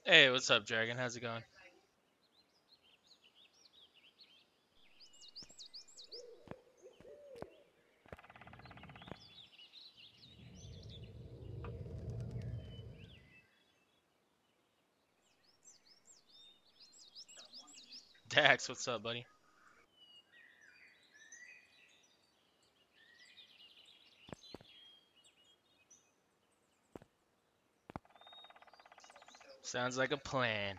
Hey, what's up, Dragon? How's it going? Dax, what's up, buddy? Sounds like a plan.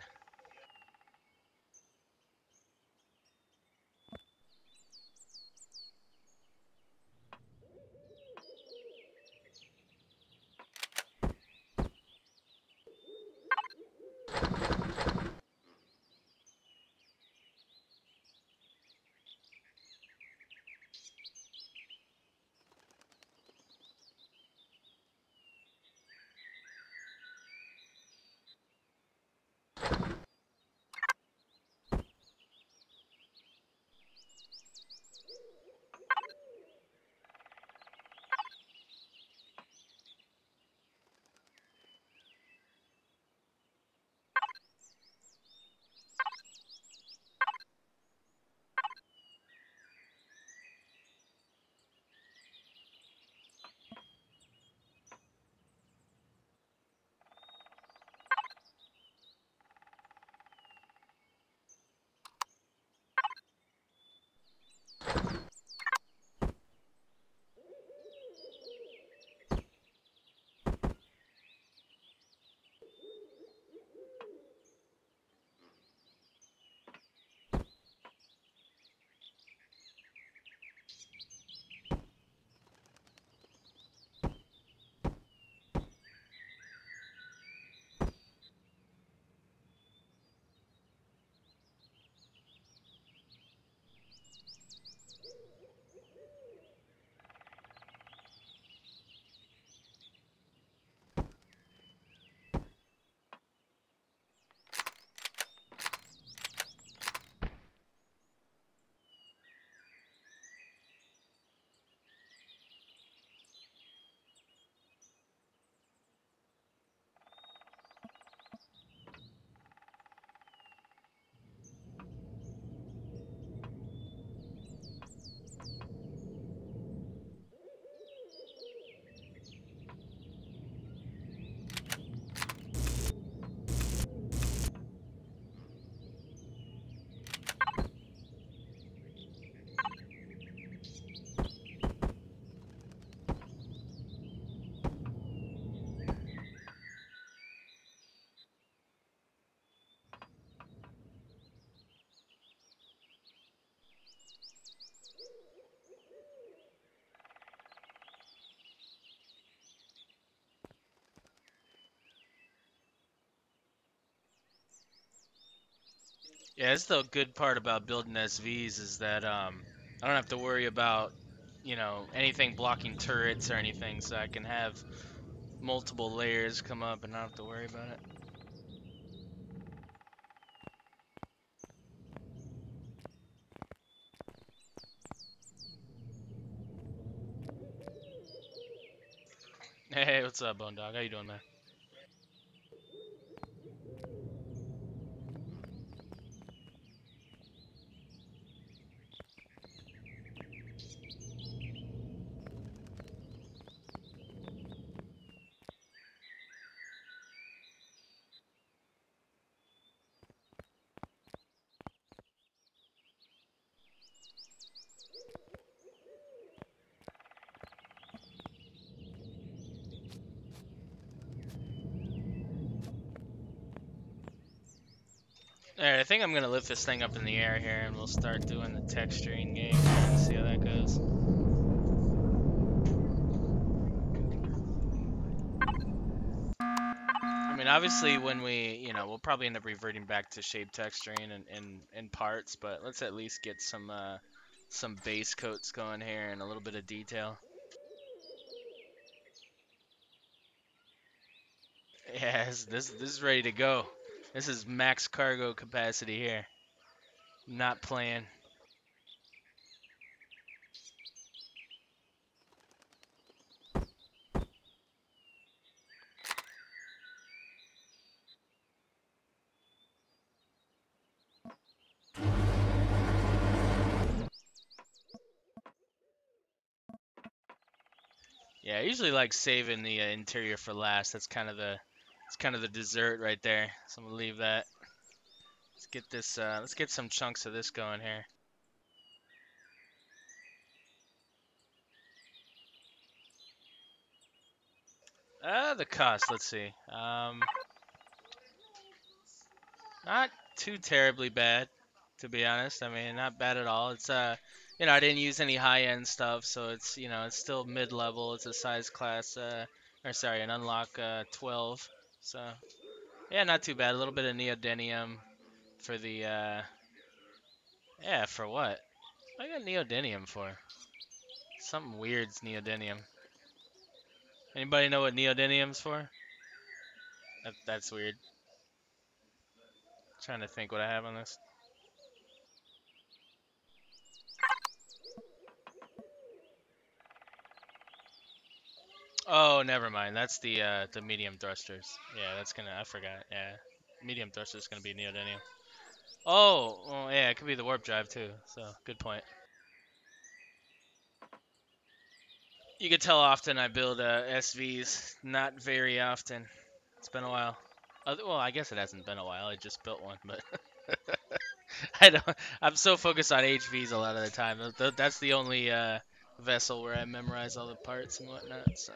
Yeah, that's the good part about building SVs is that I don't have to worry about, anything blocking turrets or anything, so I can have multiple layers come up and not have to worry about it. Hey, what's up, Bone Dog? How you doing, man? Alright, I think I'm gonna lift this thing up in the air here, and we'll start doing the texturing game and see how that goes. I mean, obviously, when we'll probably end up reverting back to shape texturing and parts, but let's at least get some base coats going here and a little bit of detail. Yeah, this is ready to go. This is max cargo capacity here. Not playing. Yeah, I usually like saving the interior for last. It's kind of the dessert right there. So I'm gonna leave that. Let's get this. Let's get some chunks of this going here. The cost. Let's see. Not too terribly bad, to be honest. I mean, not bad at all. It's I didn't use any high-end stuff, so it's still mid-level. It's a size class, or sorry, an unlock 12. So yeah, not too bad. A little bit of neodymium for the yeah, for what? I got neodymium for something weird's neodymium. Anybody know what neodymium's for? That's weird. Trying to think what I have on this. Oh, never mind. That's the medium thrusters. Yeah, that's gonna. I forgot. Yeah, medium thrusters gonna be neodymium. Oh, well, yeah, it could be the warp drive too. So good point. You could tell often I build SVs. Not very often. It's been a while. Well, I guess it hasn't been a while. I just built one, but I don't. I'm so focused on HVs a lot of the time. That's the only vessel where I memorize all the parts and whatnot. So.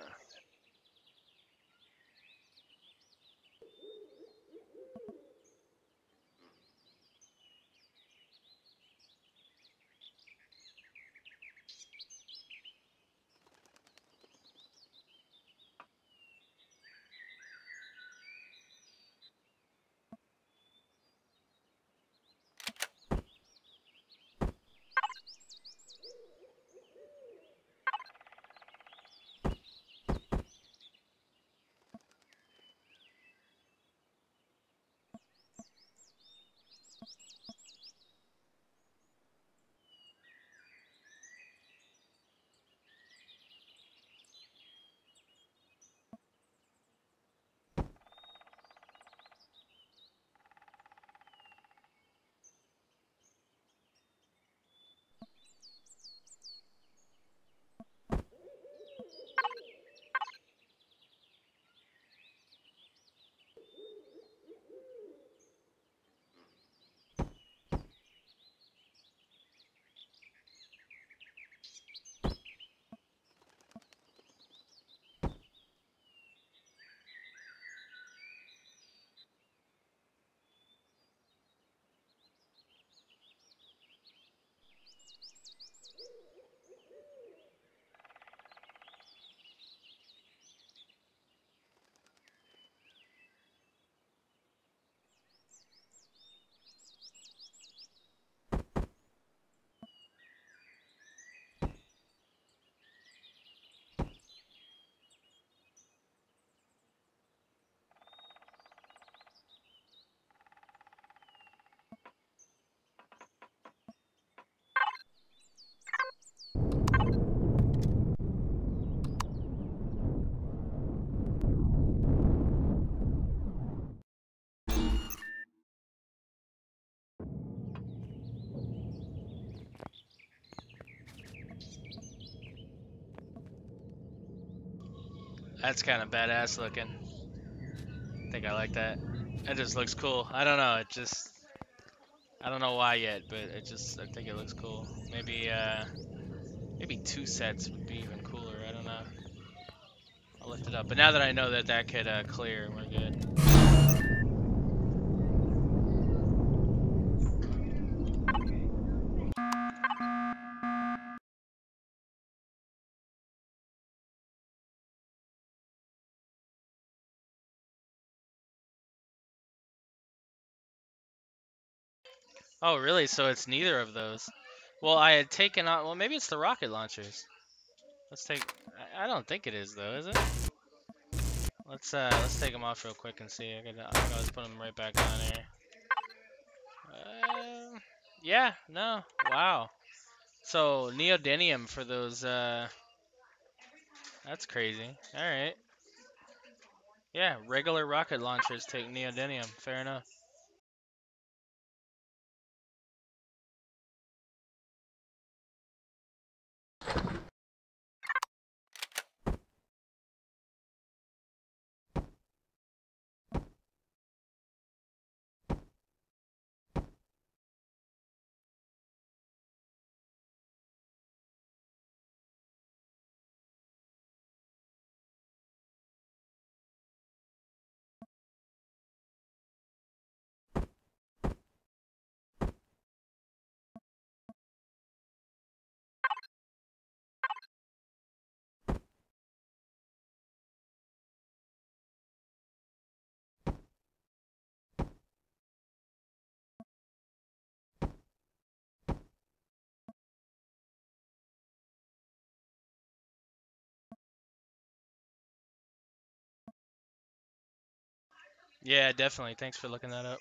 That's kind of badass looking. I think I like that. That just looks cool. I don't know. I don't know why yet, but I think it looks cool. Maybe two sets would be even cooler. I don't know. I'll lift it up. But now that I know that that could clear, we're good. Oh, really? So it's neither of those. Well, I had taken out. Well, maybe it's the rocket launchers. Let's take. I don't think it is though, is it? Let's take them off real quick and see. I can always put them right back on here. Yeah. No. Wow. So neodymium for those. That's crazy. All right. Yeah. Regular rocket launchers take neodymium. Fair enough. Yeah, definitely. Thanks for looking that up.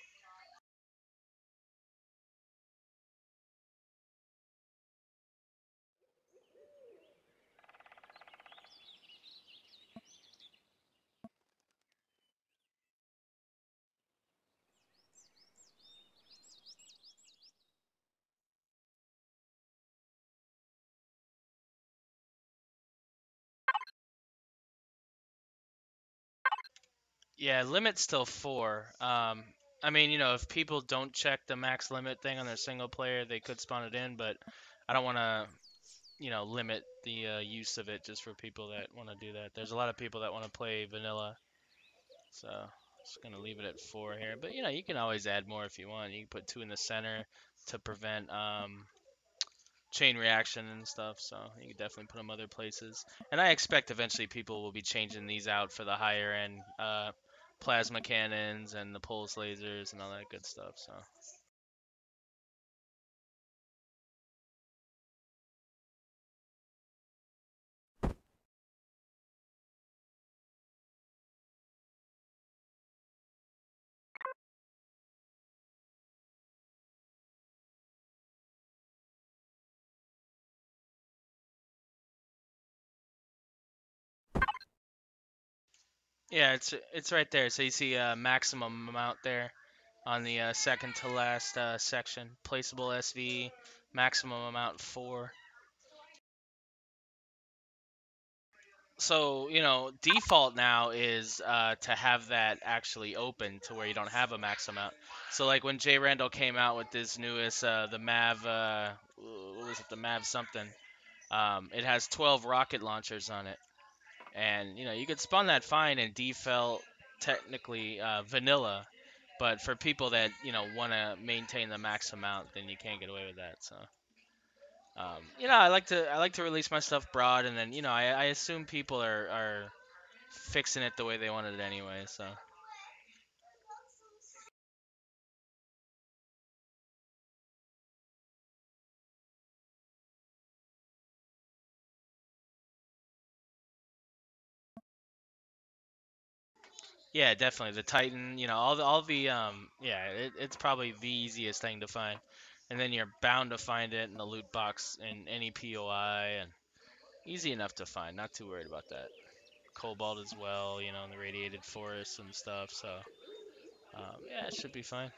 Yeah, limit's still 4. I mean, if people don't check the max limit thing on their single player, they could spawn it in, but I don't want to, limit the use of it just for people that want to do that. There's a lot of people that want to play vanilla, so just gonna leave it at 4 here. But you can always add more if you want. You can put 2 in the center to prevent chain reaction and stuff. So you can definitely put them other places. And I expect eventually people will be changing these out for the higher end plasma cannons and the pulse lasers and all that good stuff. So yeah, it's right there. So you see maximum amount there on the second to last section. Placeable SV, maximum amount 4. So, default now is to have that actually open to where you don't have a max amount. So, like when Jay Randall came out with this newest, the Mav, what was it, the Mav something? It has 12 rocket launchers on it, and you could spawn that fine in default, technically vanilla, but for people that want to maintain the max amount, then you can't get away with that. So. I like to release my stuff broad, and then I assume people are fixing it the way they wanted it anyway. So yeah, definitely the Titan. Yeah, it's probably the easiest thing to find, and then you're bound to find it in the loot box in any POI, and easy enough to find. Not too worried about that. Cobalt as well, in the radiated forests and stuff. So yeah, it should be fine.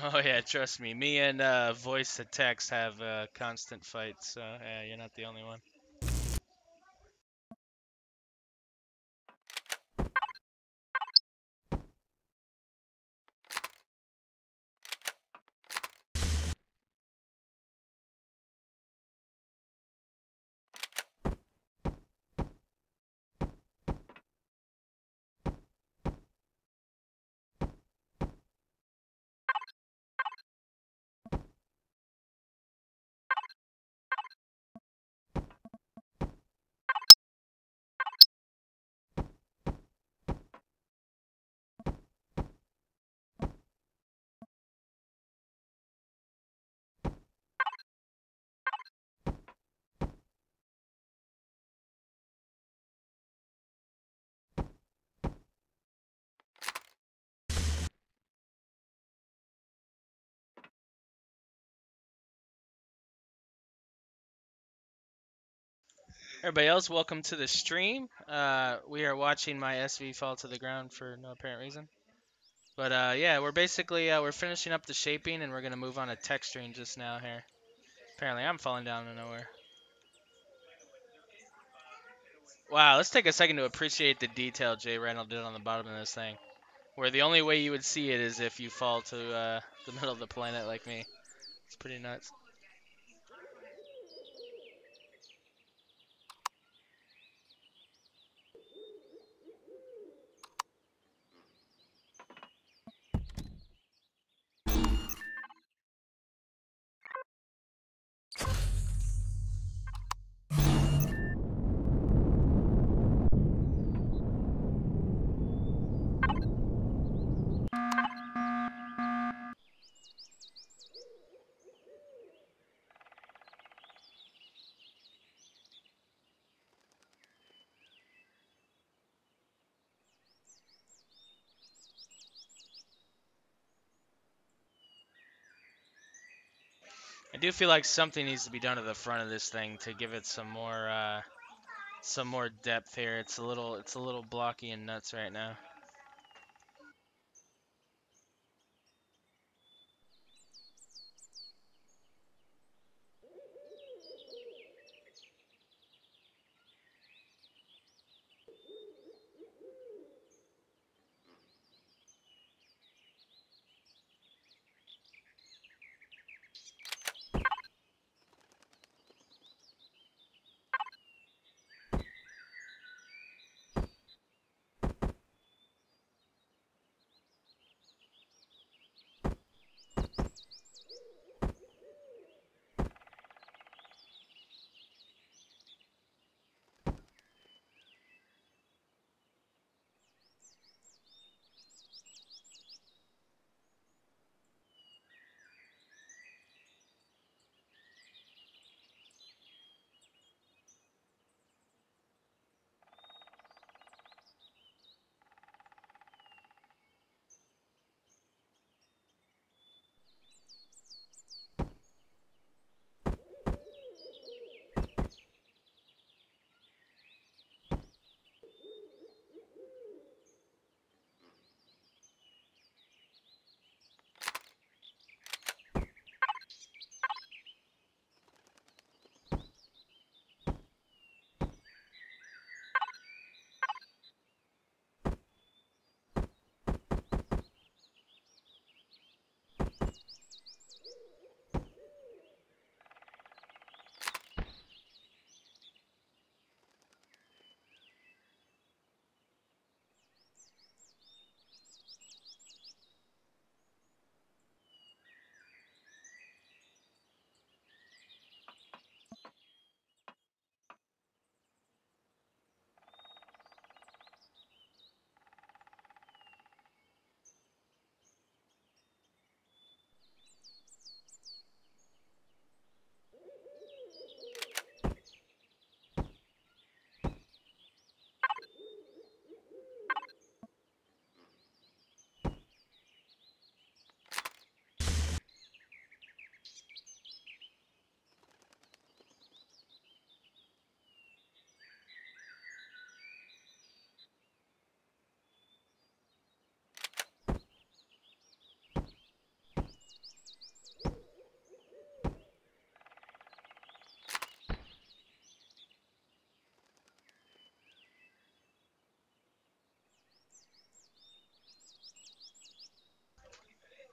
Oh yeah, trust me. Me and voice to text have constant fights. So yeah, you're not the only one. Everybody else, welcome to the stream. We are watching my SV fall to the ground for no apparent reason. But yeah, we're basically we're finishing up the shaping, and we're gonna move on to texturing just now here. Apparently, I'm falling down to nowhere. Wow, let's take a second to appreciate the detail Jay Reynolds did on the bottom of this thing. Where the only way you would see it is if you fall to the middle of the planet like me. It's pretty nuts. I do feel like something needs to be done to the front of this thing to give it some more depth here. It's a little blocky and nuts right now.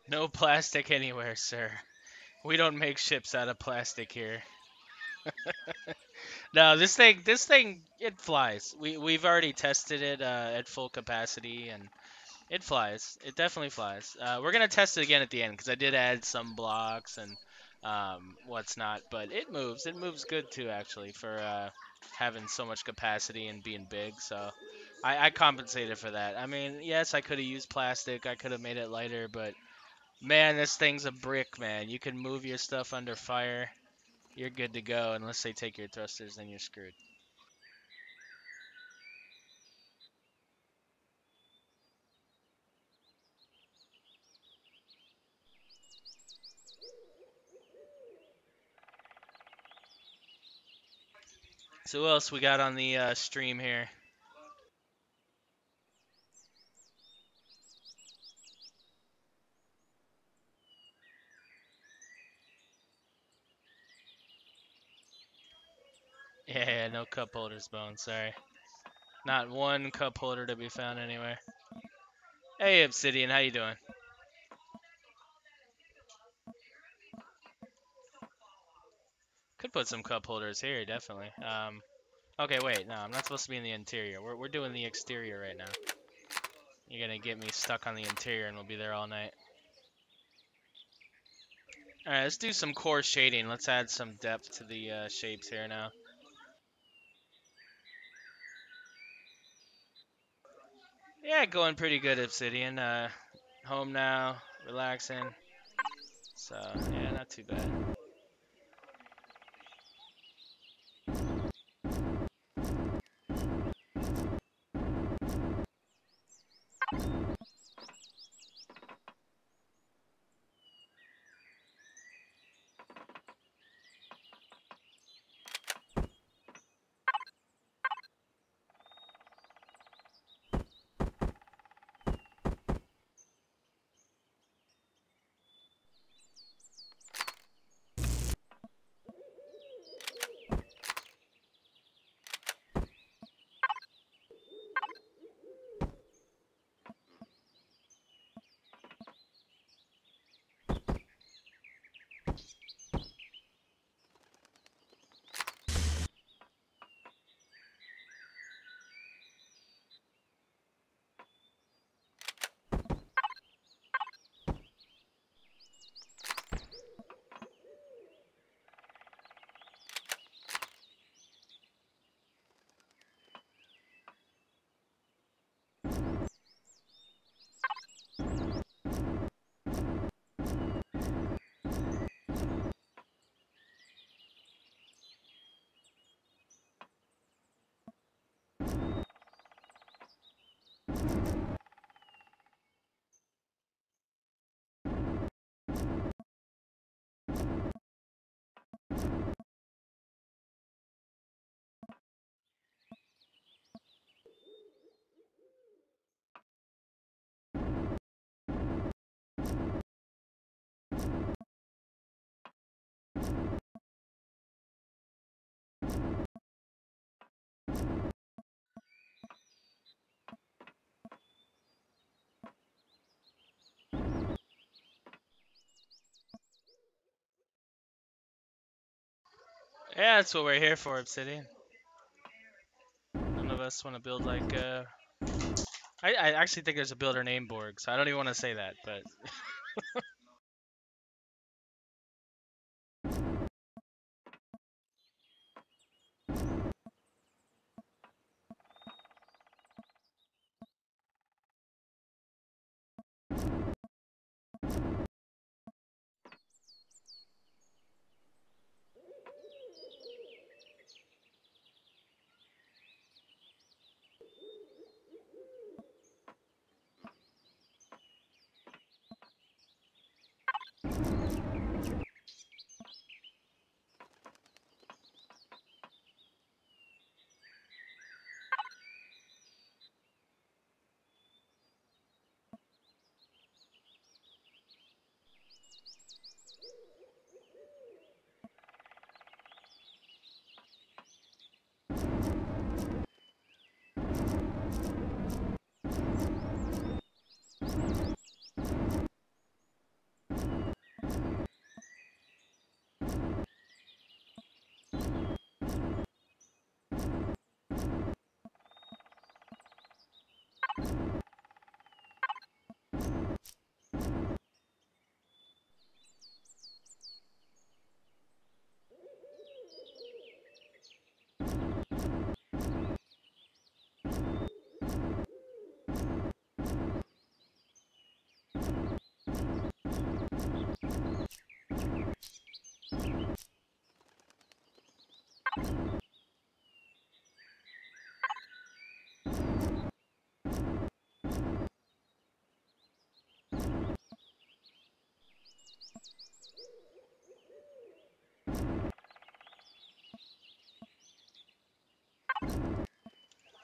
No plastic anywhere, sir. We don't make ships out of plastic here. No, this thing, it flies. We've already tested it at full capacity, and it flies. It definitely flies. We're gonna test it again at the end because I did add some blocks and what's not, but it moves. It moves good too, actually, for having so much capacity and being big. So I compensated for that. I mean, yes, I could have used plastic. I could have made it lighter, but man, this thing's a brick, man. You can move your stuff under fire. You're good to go, unless they take your thrusters, then you're screwed. So who else we got on the stream here? Yeah, no cup holders, Bone. Sorry. Not one cup holder to be found anywhere. Hey, Obsidian, how you doing? Could put some cup holders here, definitely. Okay, wait, no, I'm not supposed to be in the interior. We're doing the exterior right now. You're gonna get me stuck on the interior and we'll be there all night. Alright, let's do some core shading. Let's add some depth to the shapes here now. Yeah, going pretty good, Obsidian. Home now, relaxing. So, yeah, not too bad. Yeah, that's what we're here for, Obsidian. None of us want to build like, I actually think there's a builder named Borg, so I don't even want to say that, but...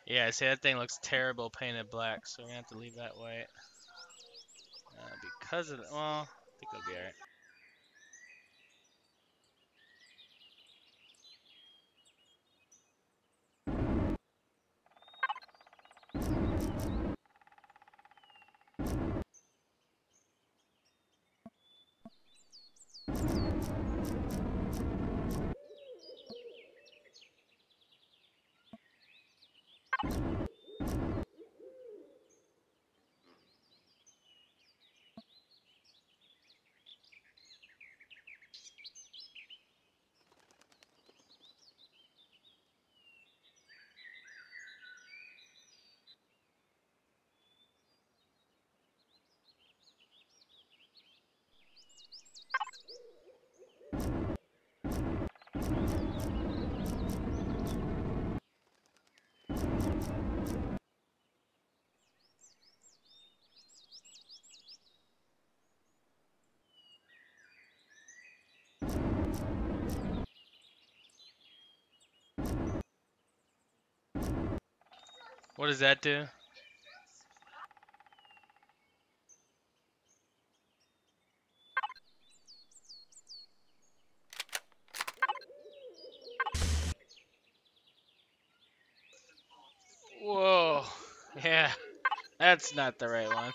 Yeah, see, that thing looks terrible painted black, so we're gonna have to leave that white. Because of the, well, I think it'll be alright. What does that do? Whoa. Yeah, that's not the right one.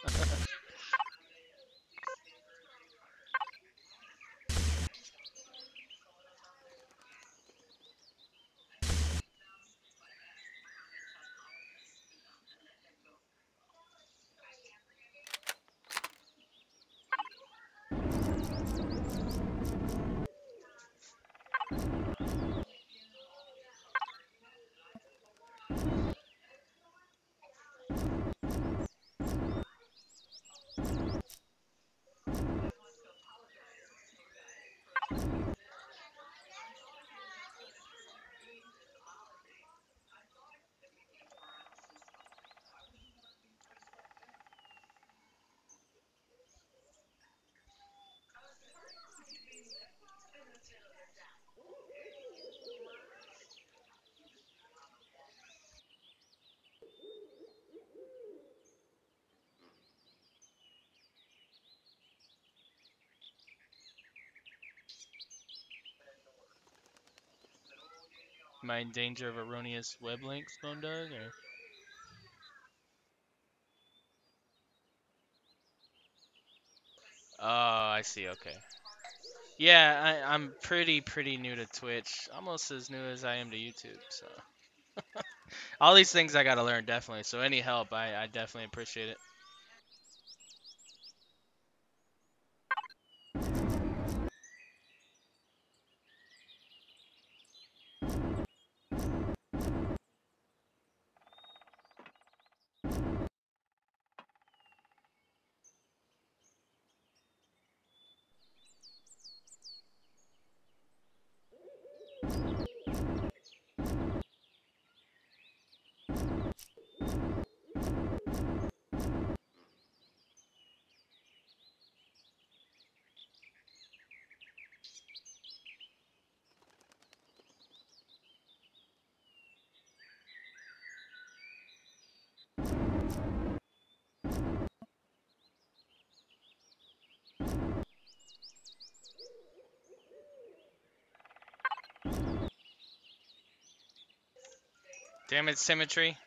Am I in danger of erroneous web links, Bone Dog? Or? Oh, I see. Okay. Yeah, I'm pretty new to Twitch, almost as new as I am to YouTube. So all these things I gotta learn definitely. So any help, I definitely appreciate it. Damn it, symmetry.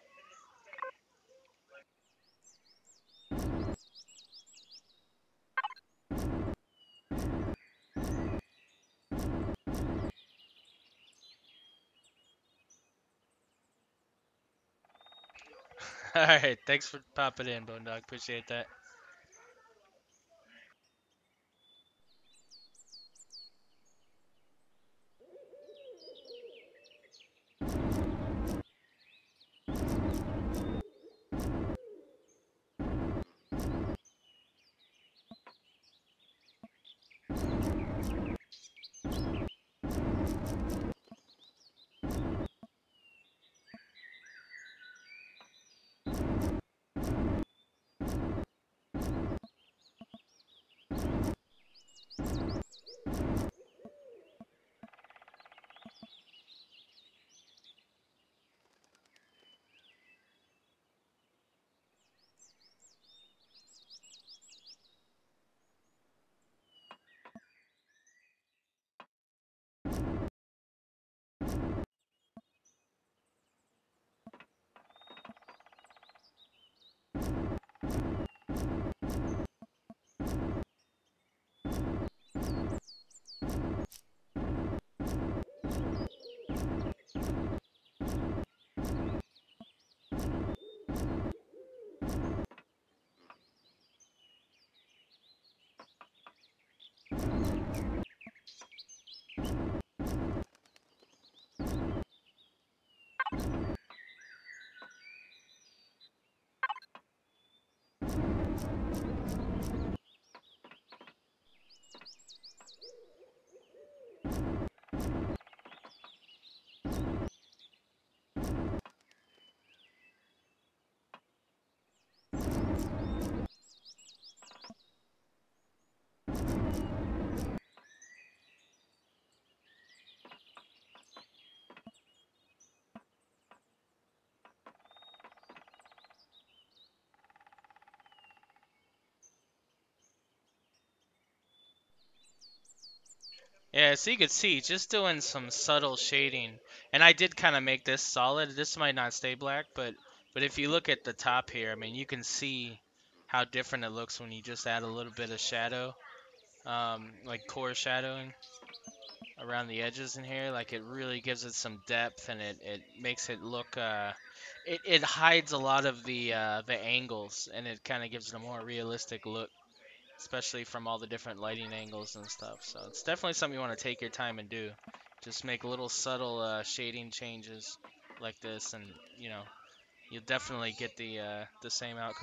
All right, thanks for popping in, Bone Dog. Appreciate that. Yeah, so you could see just doing some subtle shading, and I did kind of make this solid. This might not stay black, but if you look at the top here, I mean, you can see how different it looks when you just add a little bit of shadow, like core shadowing around the edges in here. Like it really gives it some depth, and it makes it look it hides a lot of the angles, and it kind of gives it a more realistic look, especially from all the different lighting angles and stuff. So it's definitely something you want to take your time and do. Just make little subtle shading changes like this, and you know you'll definitely get the same outcome.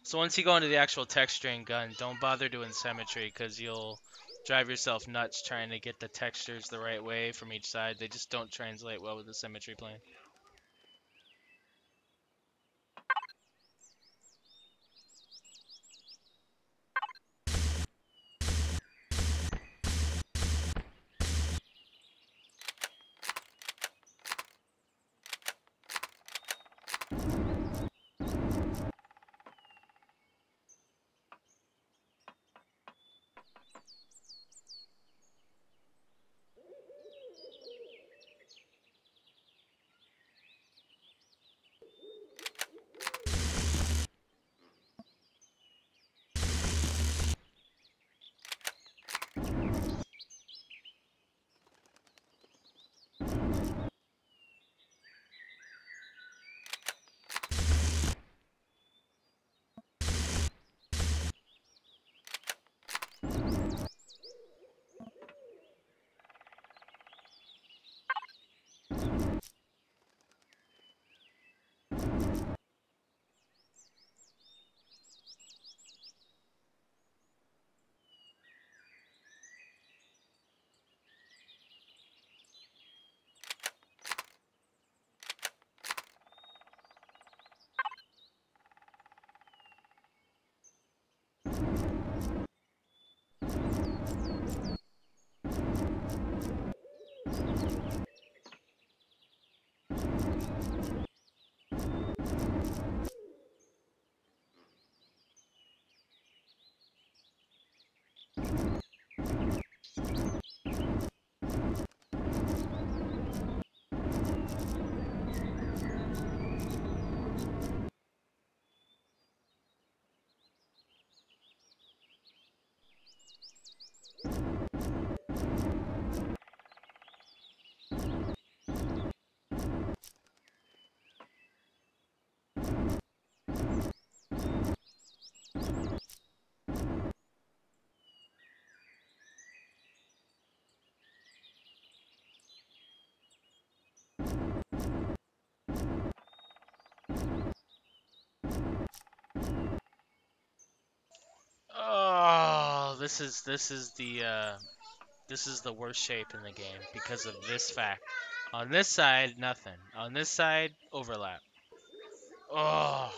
So once you go into the actual texturing gun, don't bother doing symmetry because you'll drive yourself nuts trying to get the textures the right way from each side. They just don't translate well with the symmetry plane. Oh, this is the This is the worst shape in the game because of this fact. On this side, nothing. On this side, overlap. Oh.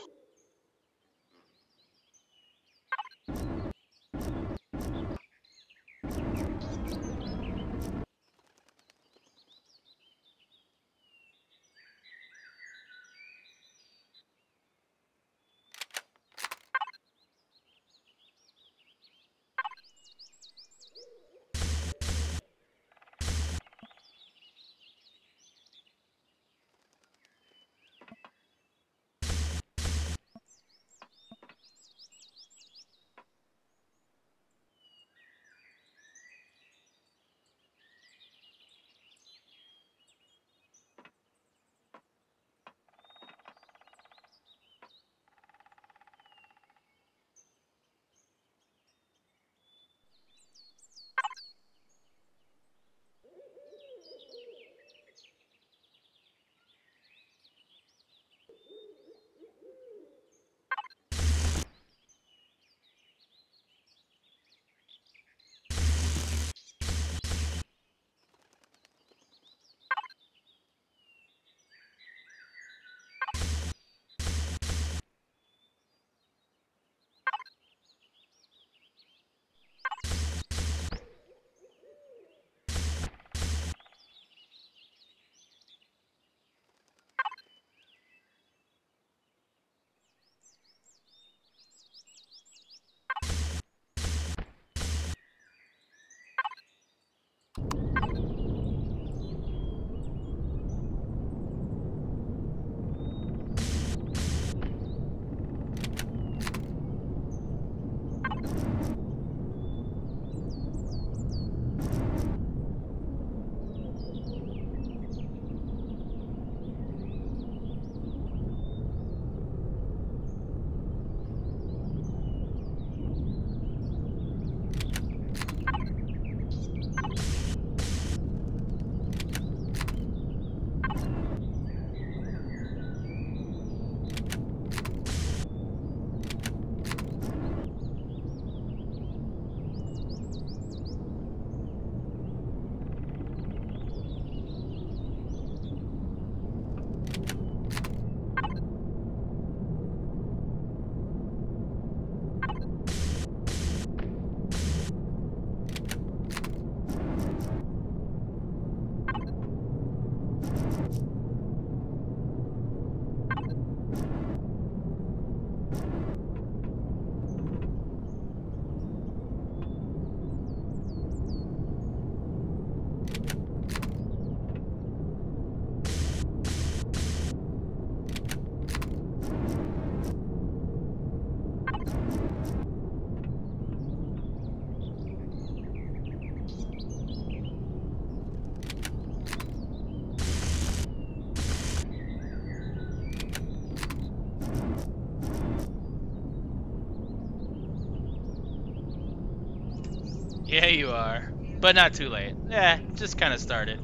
Yeah, you are. But not too late. Yeah, just kind of started.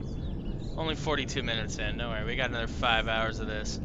Only 42 minutes in. Don't worry, we got another 5 hours of this.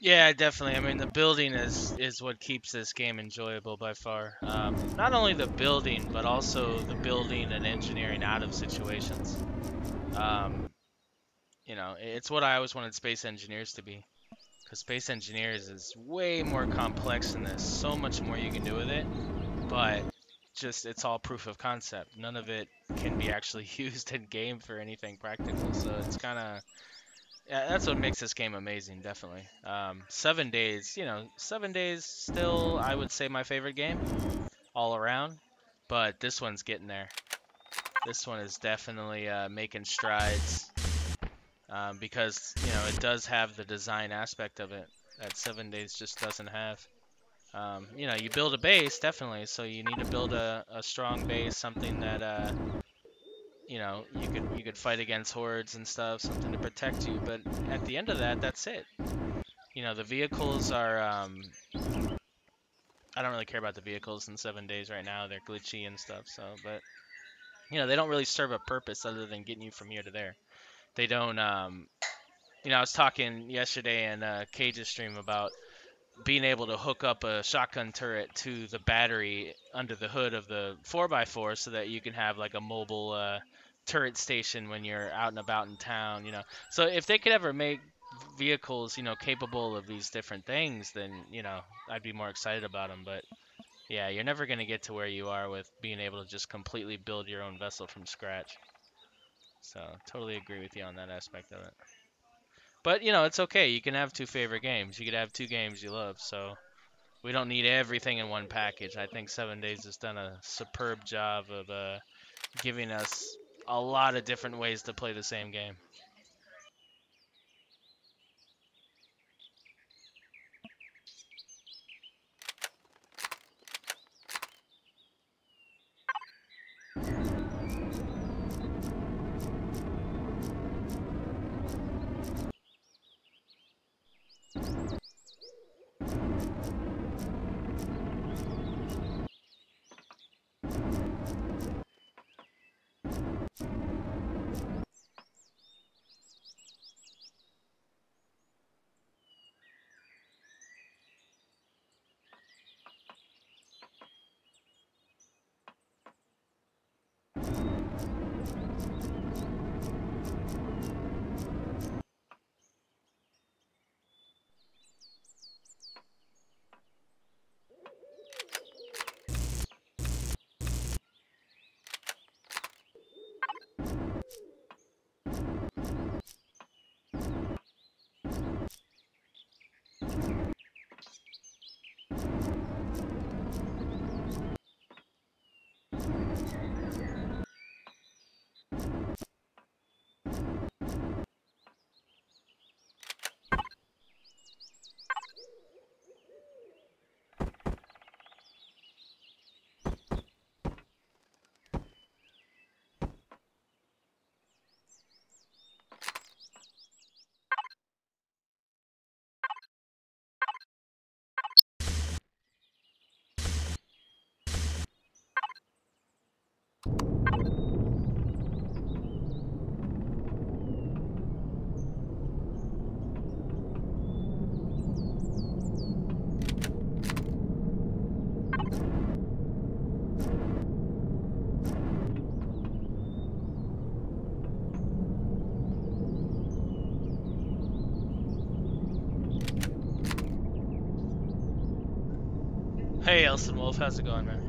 Yeah, definitely. I mean, the building is what keeps this game enjoyable by far. Not only the building, but also the building and engineering out of situations. Um, it's what I always wanted Space Engineers to be. Because Space Engineers is way more complex than this. So much more you can do with it. But just it's all proof of concept. None of it can be actually used in game for anything practical. So it's kind of yeah, that's what makes this game amazing, definitely. 7 days, 7 days still, I would say my favorite game all around, but this one's getting there. This one is definitely making strides because it does have the design aspect of it that 7 days just doesn't have. You build a base definitely, so you need to build a strong base, something that you could fight against hordes and stuff, something to protect you. But at the end of that, that's it. The vehicles are. I don't really care about the vehicles in 7 days right now. They're glitchy and stuff. So, but they don't really serve a purpose other than getting you from here to there. They don't. I was talking yesterday in Cage's stream about being able to hook up a shotgun turret to the battery under the hood of the 4x4 so that you can have like a mobile turret station when you're out and about in town. So if they could ever make vehicles capable of these different things, then I'd be more excited about them. But yeah, you're never going to get to where you are with being able to just completely build your own vessel from scratch. So totally agree with you on that aspect of it. But it's okay. You can have two favorite games. You could have two games you love. So we don't need everything in one package. I think 7 days has done a superb job of giving us a lot of different ways to play the same game. Hey, Elson Wolf, how's it going, man?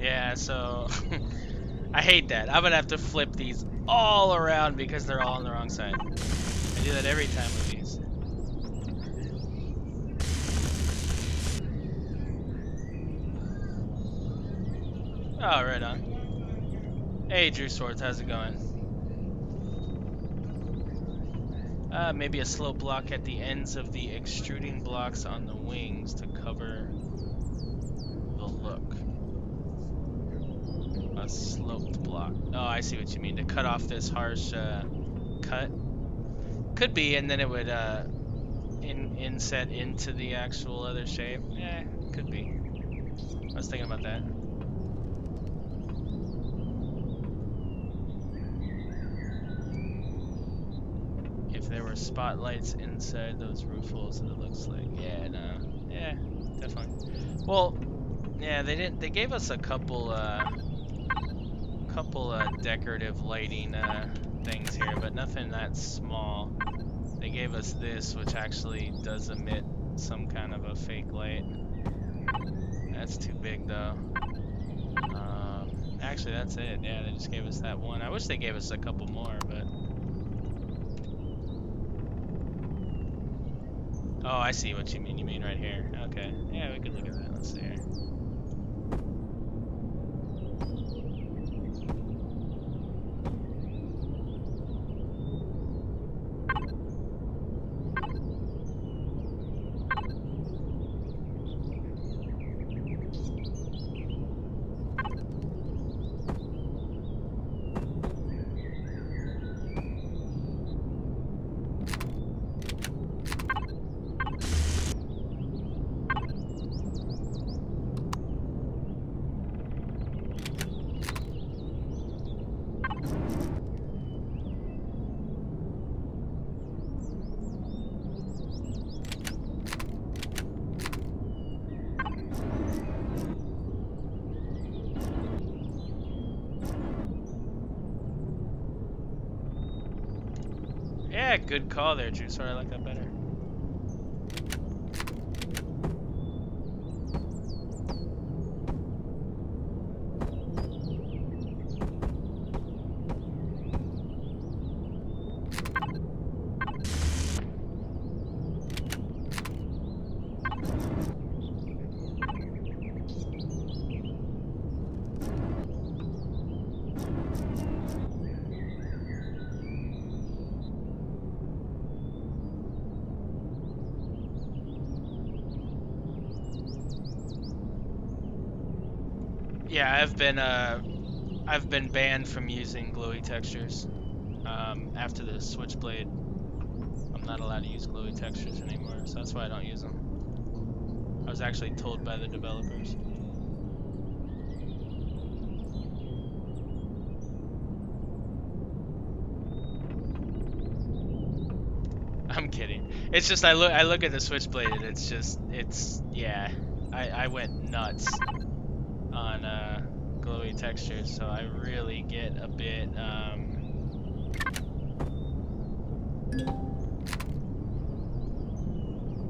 Yeah, so I hate that. I'm gonna have to flip these all around because they're all on the wrong side. I do that every time with these. Oh, right on. Hey, Drew Swords, how's it going? Maybe a slope block at the ends of the extruding blocks on the wings to cover the look. A sloped block. Oh, I see what you mean. To cut off this harsh cut. Could be, and then it would inset into the actual other shape. Yeah, could be. I was thinking about that. If there were spotlights inside those roof holes, it looks like. Yeah, no. Yeah, definitely. Well, yeah, they didn't. They gave us a couple decorative lighting things here, but nothing that small. They gave us this, which actually does emit some kind of a fake light. That's too big, though. Actually, that's it. Yeah, they just gave us that one. I wish they gave us a couple more, but... Oh, I see what you mean. You mean right here. Okay. Yeah, we could look at that. Let's see here. Yeah, good call there, Drew. Sorry, I like that better. Yeah, I've been banned from using glowy textures. After the switchblade, I'm not allowed to use glowy textures anymore, so that's why I don't use them. I was actually told by the developers. I'm kidding. It's just I look at the switchblade and it's yeah. I went nuts on glowy textures, so I really get a bit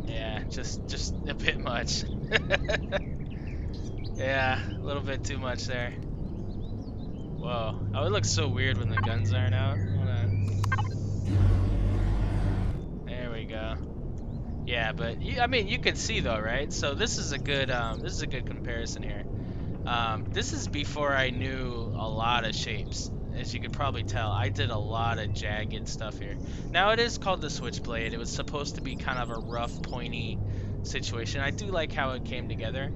yeah, just a bit much. Yeah, a little bit too much there. Whoa. Oh, it looks so weird when the guns aren't out. Hold on. There we go. Yeah, but I mean, you can see though, right? So this is a good comparison here. This is before I knew a lot of shapes. As you could probably tell, I did a lot of jagged stuff here. Now it is called the switchblade. It was supposed to be kind of a rough, pointy situation. I do like how it came together,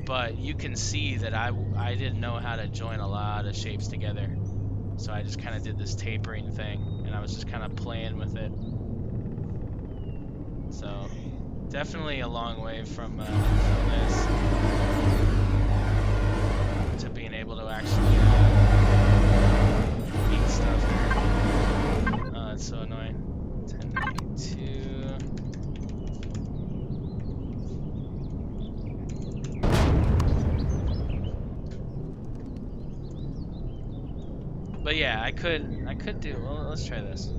but you can see that I didn't know how to join a lot of shapes together. So I just kind of did this tapering thing, and I was just kind of playing with it. So definitely a long way from this to being able to actually eat stuff. Oh, that's so annoying. 1092. But yeah, I could do. Well, let's try this.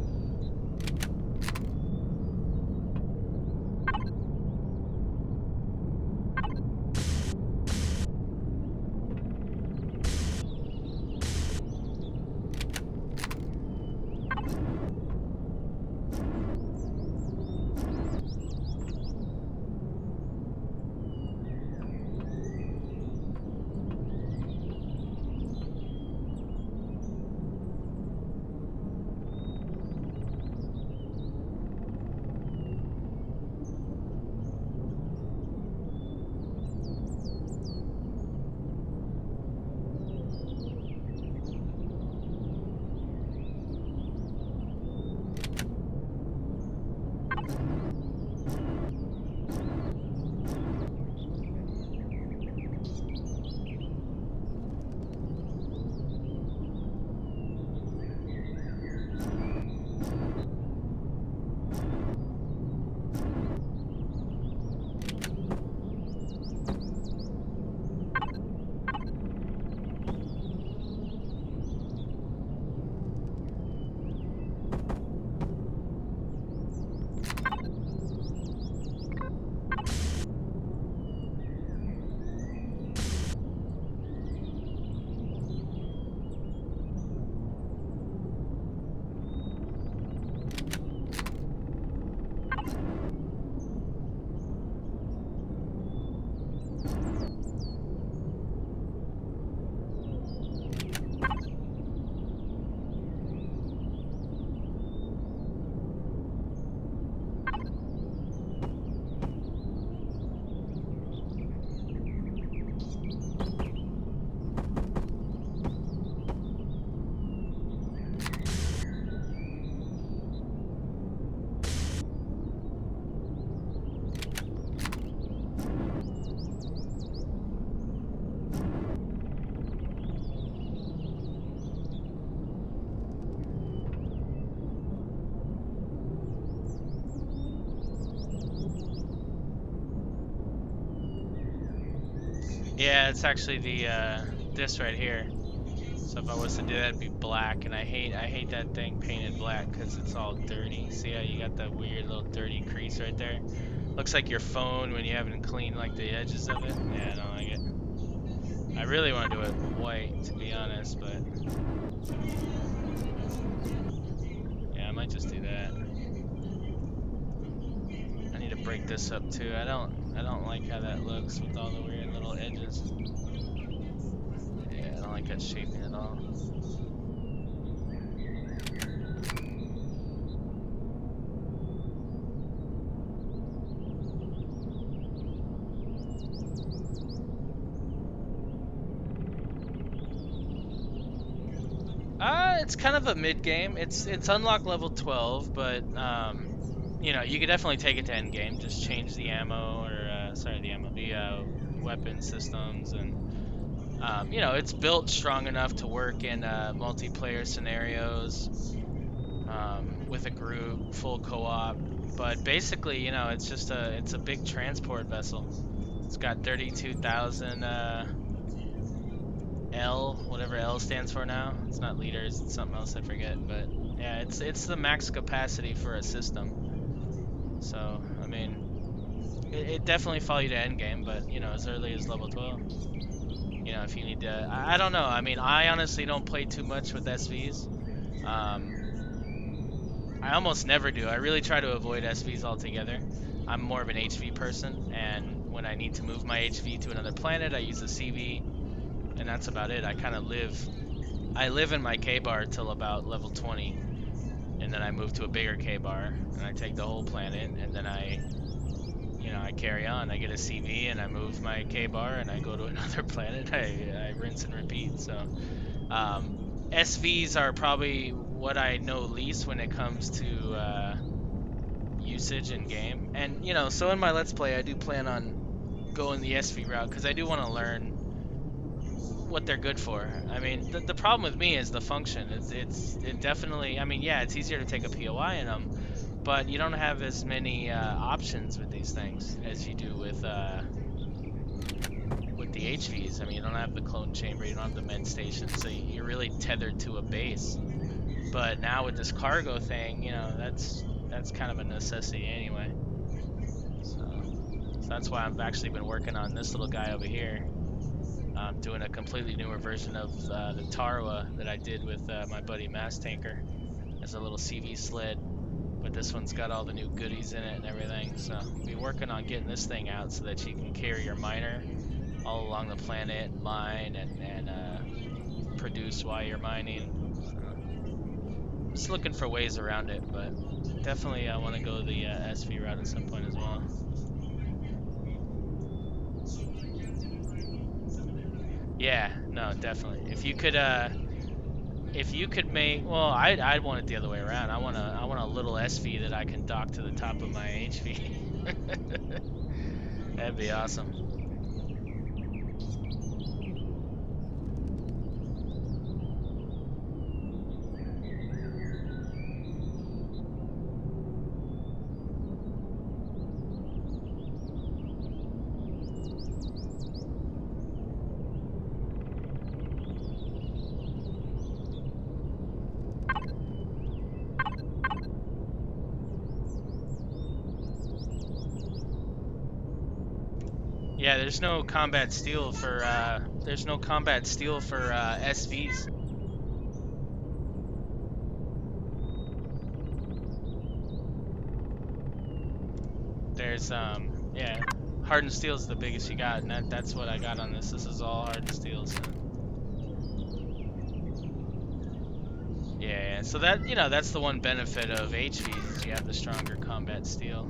Yeah, it's actually the this right here. So if I was to do that, it'd be black, and I hate that thing painted black because it's all dirty. See how you got that weird little dirty crease right there? Looks like your phone when you haven't cleaned like the edges of it. Yeah, I don't like it. I really want to do it white, to be honest, but yeah, I might just do that. I need to break this up too. I don't like how that looks with all the weird little edges. Yeah, I don't like that shaping at all. It's kind of a mid game. It's unlock level 12, but you know, you could definitely take it to end game. Just change the ammo or the weapon systems, and you know, it's built strong enough to work in multiplayer scenarios with a group, full co-op. But basically, you know, it's a big transport vessel. It's got 32,000 L, whatever L stands for now. It's not liters, it's something else I forget. But yeah, it's the max capacity for a system. So I mean, it definitely follow you to end game, but you know, as early as level 12. You know, if you need to, I don't know. I mean, I honestly don't play too much with SVs. I almost never do. I really try to avoid SVs altogether. I'm more of an HV person, and when I need to move my HV to another planet, I use a CV. And that's about it. I kind of I live in my K-bar till about level 20, and then I move to a bigger K-bar, and I take the whole planet, and then you know, I carry on. I get a CV, and I move my K-bar, and I go to another planet. I rinse and repeat. So, SVs are probably what I know least when it comes to usage in game. And you know, so in my Let's Play, I do plan on going the SV route because I do want to learn what they're good for. I mean, the problem with me is the function. It definitely. I mean, yeah, it's easier to take a POI in them, but you don't have as many options with these things as you do with the HVs. I mean, you don't have the clone chamber, you don't have the med station, so you're really tethered to a base. But now with this cargo thing, you know, that's kind of a necessity anyway. So that's why I've actually been working on this little guy over here. I'm doing a completely newer version of the Tarwa that I did with my buddy Mass Tanker as a little CV sled, but this one's got all the new goodies in it and everything. So we'll be working on getting this thing out so that you can carry your miner all along the planet, mine and produce while you're mining. So just looking for ways around it, but definitely I want to go the SV route at some point as well. Yeah, no, definitely. If you could make, well, I'd want it the other way around. I want a little SV that I can dock to the top of my HV. That'd be awesome. Yeah, there's no combat steel for SVs. There's yeah, hardened steel is the biggest you got, and that's what I got on this. This is all hardened steel. So. Yeah, so that, you know, that's the one benefit of HVs is you have the stronger combat steel.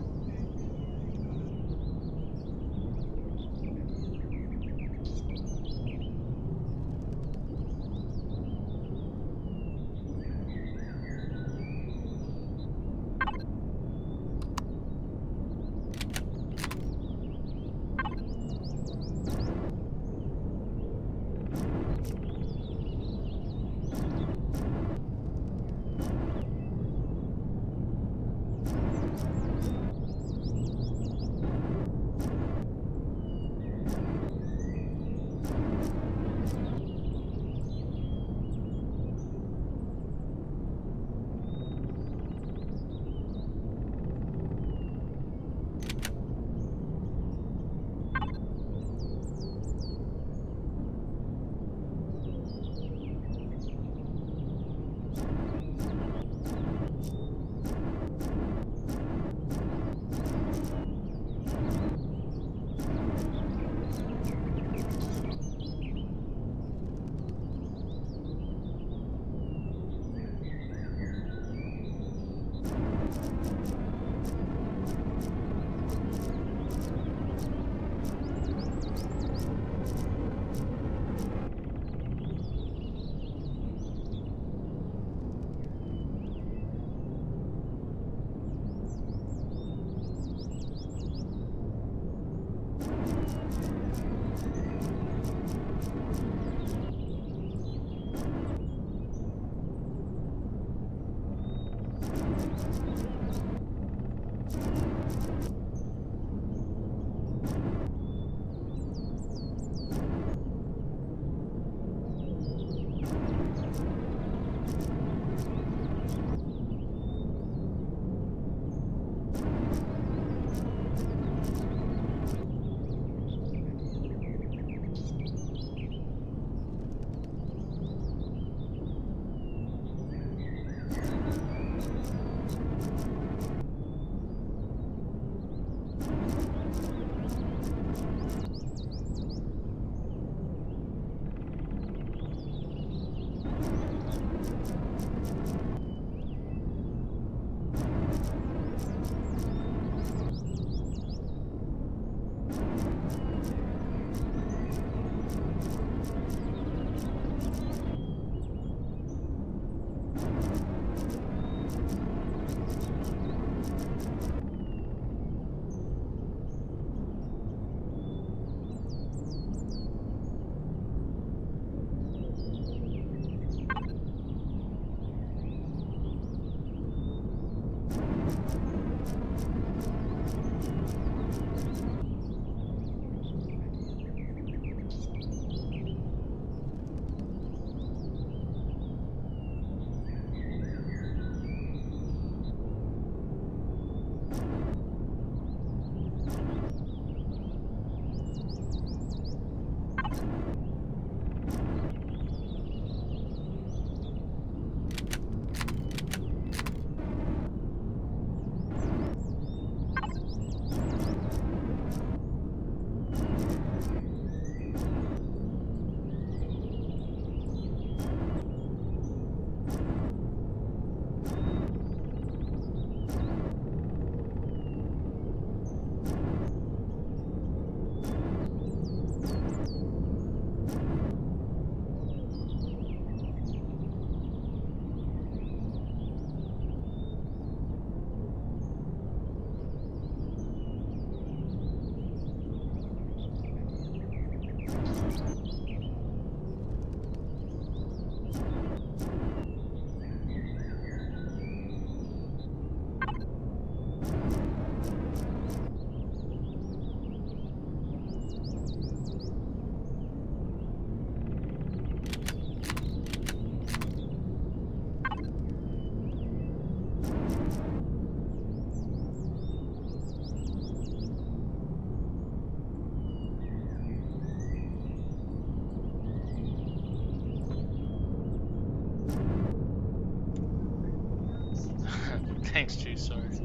Thanks, True Source.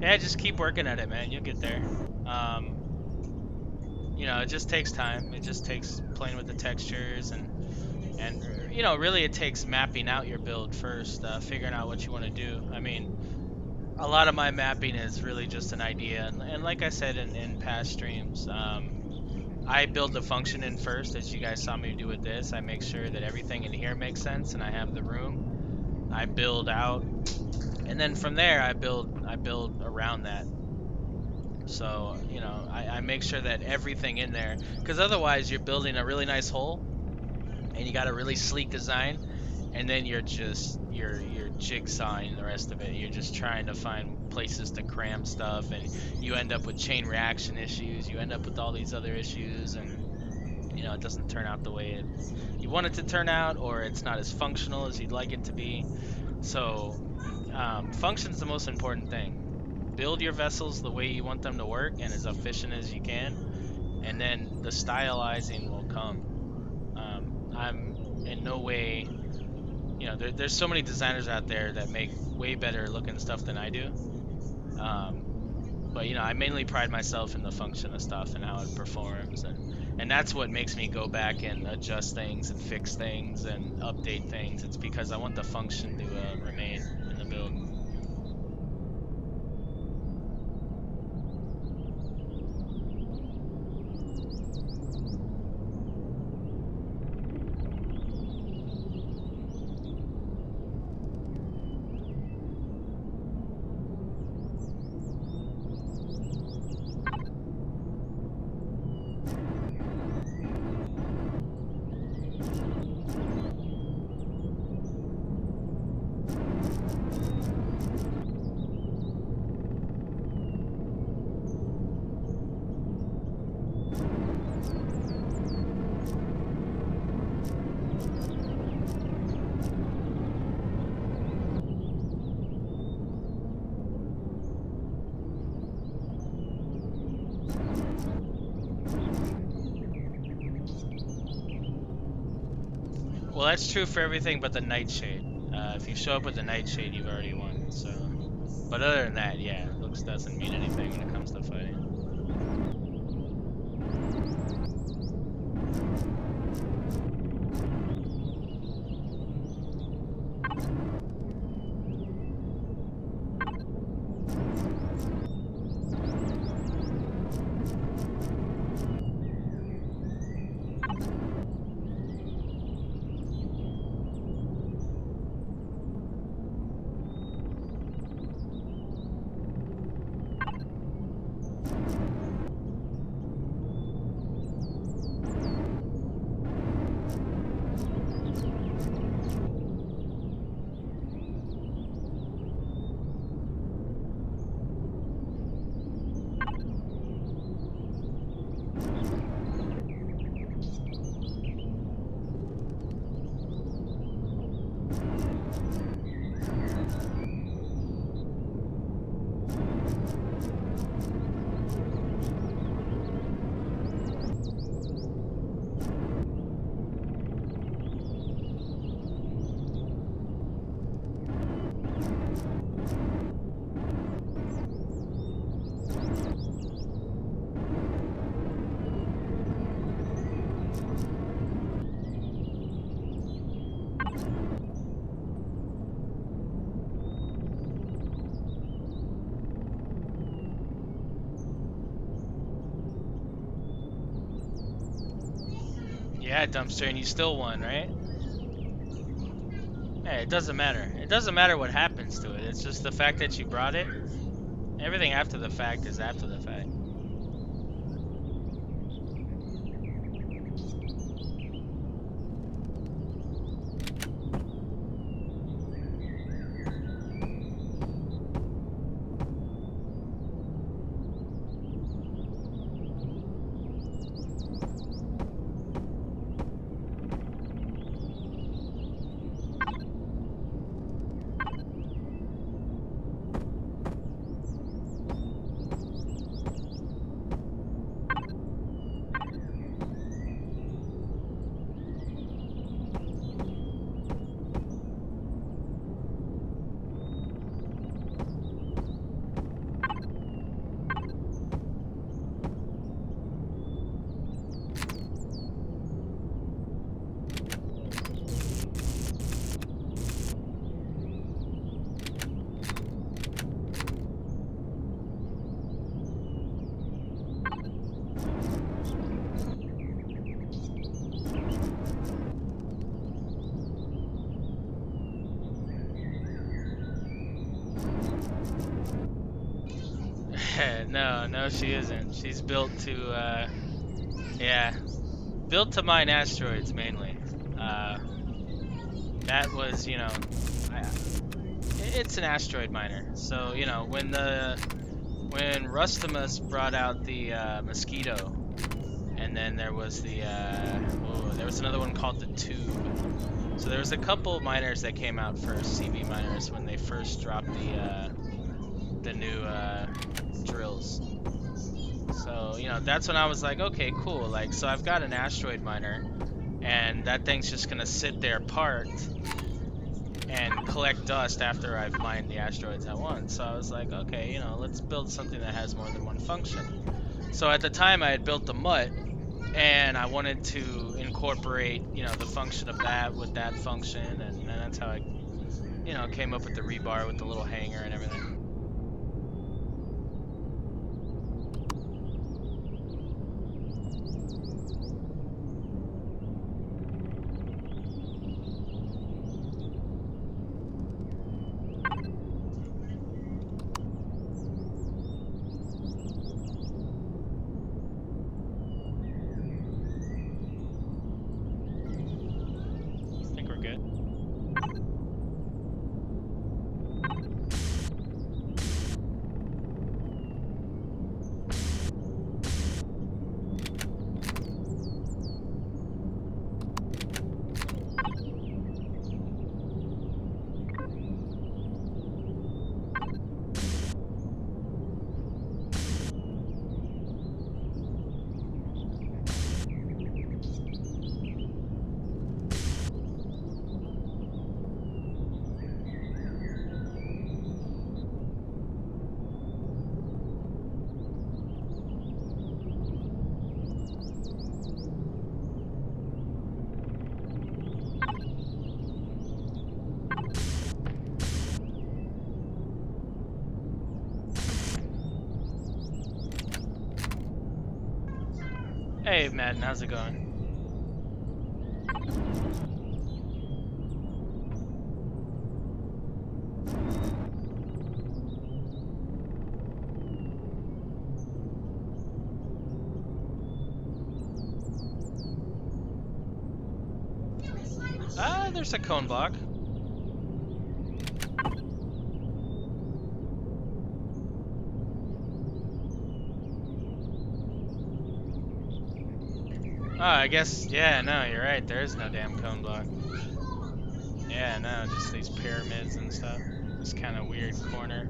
Yeah, just keep working at it, man. You'll get there. You know, it just takes time. It just takes playing with the textures and you know, really it takes mapping out your build first, figuring out what you want to do. I mean, a lot of my mapping is really just an idea, and like I said in past streams, I build the function in first, as you guys saw me do with this. I make sure that everything in here makes sense, and I have the room. I build out, and then from there I build around that. So you know, I make sure that everything in there, because otherwise you're building a really nice hole, and you got a really sleek design, and then you're jigsawing the rest of it. You're just trying to find places to cram stuff, and you end up with chain reaction issues. You end up with all these other issues, and you know, it doesn't turn out the way you want it to turn out, or it's not as functional as you'd like it to be. So function's the most important thing. Build your vessels the way you want them to work and as efficient as you can, and then the stylizing will come. I'm in no way, you know, there's so many designers out there that make way better looking stuff than I do. But you know, I mainly pride myself in the function of stuff and how it performs, and that's what makes me go back and adjust things and fix things and update things. It's because I want the function to remain in the build. Well, that's true for everything but the nightshade. If you show up with the nightshade, you've already won. So, but other than that, yeah, looks doesn't mean anything when it comes to fighting. Yeah, dumpster, and you still won, right? Hey, it doesn't matter. It doesn't matter what happens to it. It's just the fact that you brought it. Everything after the fact is after the fact. No, she isn't. She's built to, yeah, built to mine asteroids mainly. That was, you know, it's an asteroid miner. So, you know, when Rustimus brought out the mosquito, and then there was the there was another one called the tube. So there was a couple miners that came out first, CV miners, when they first dropped the new drills. So, you know, that's when I was like, okay, cool. Like, so I've got an asteroid miner, and that thing's just gonna sit there parked and collect dust after I've mined the asteroids I want. So I was like, okay, you know, let's build something that has more than one function. So at the time I had built the mutt, and I wanted to incorporate, you know, the function of that with that function, and that's how I, you know, came up with the rebar with the little hanger and everything. Hey, Madden, how's it going? There's a cone block. Oh, I guess, yeah, no, you're right. There is no damn cone block. Yeah, no, just these pyramids and stuff. Just kind of weird corner.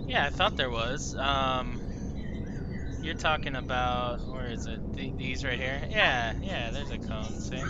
Yeah, I thought there was. You're talking about, where is it? These right here? Yeah, yeah, there's a cone, see?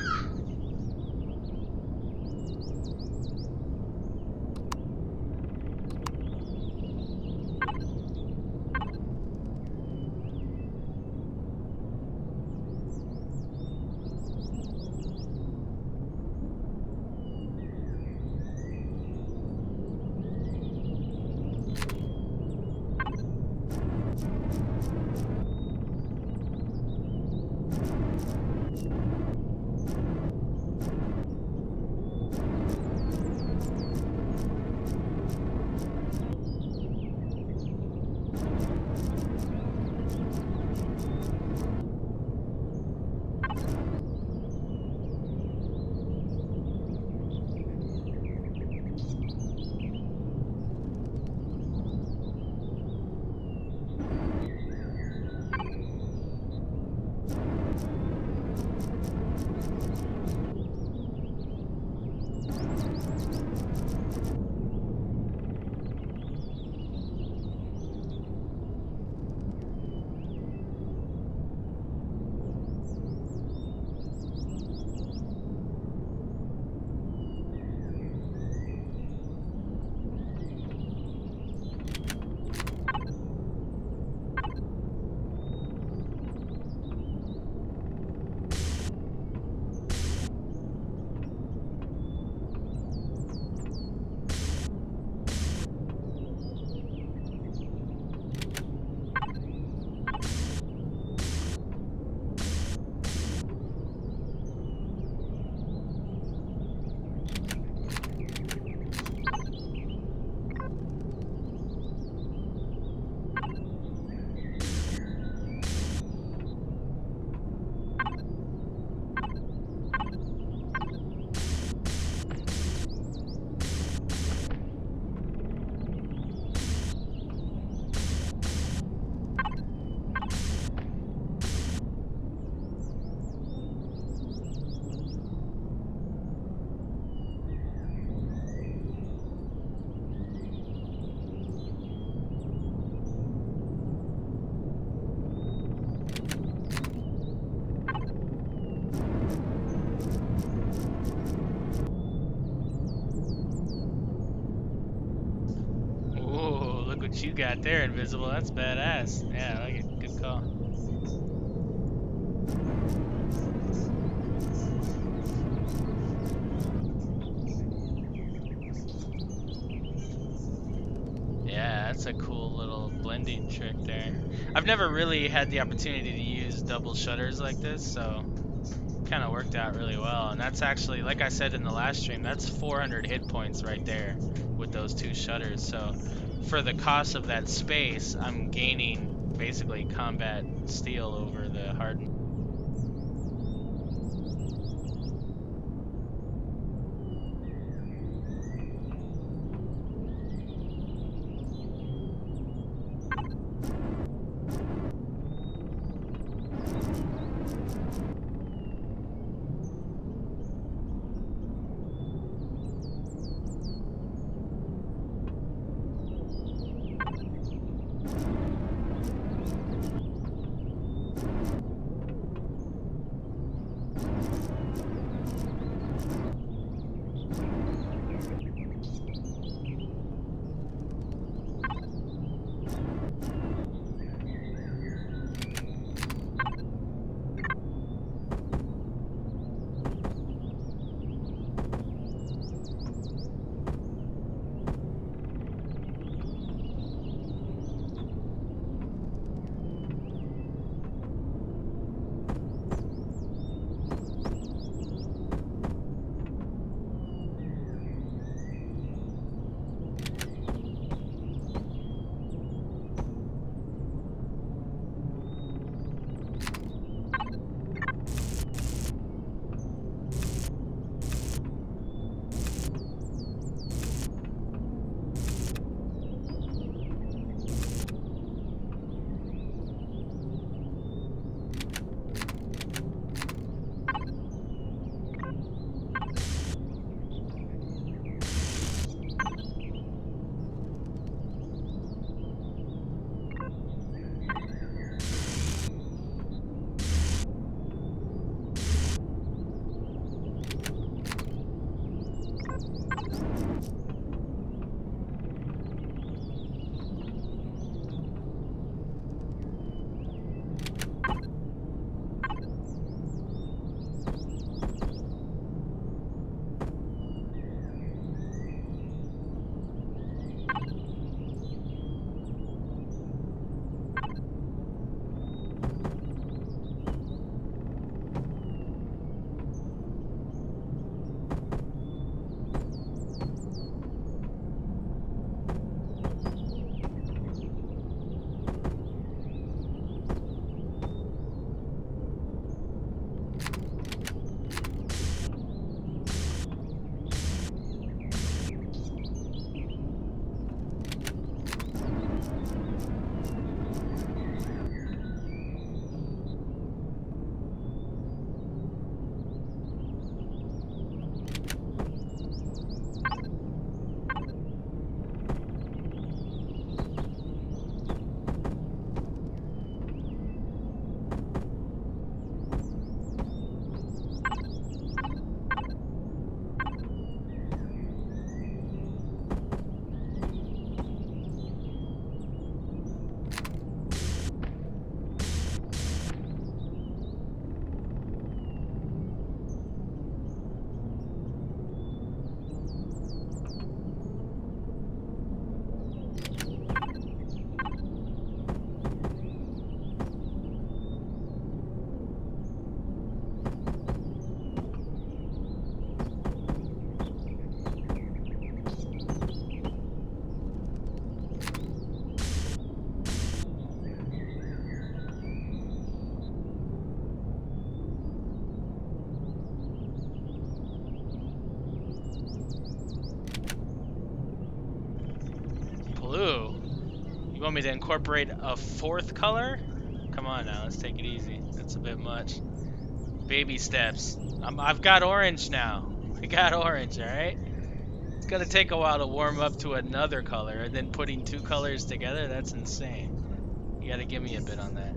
Ooh, look what you got there, Invisible. That's badass. Yeah, I like it. Good call. Yeah, that's a cool little blending trick there. I've never really had the opportunity to use double shutters like this, so kind of worked out really well. And that's actually, like I said in the last stream, that's 400 hit points right there with those two shutters. So for the cost of that space, I'm gaining basically combat steel over the hardened. Blue. You want me to incorporate a fourth color? Come on now, let's take it easy. That's a bit much. Baby steps. I've got orange now. I got orange, alright? It's gonna take a while to warm up to another color, and then putting two colors together, that's insane. You gotta give me a bit on that.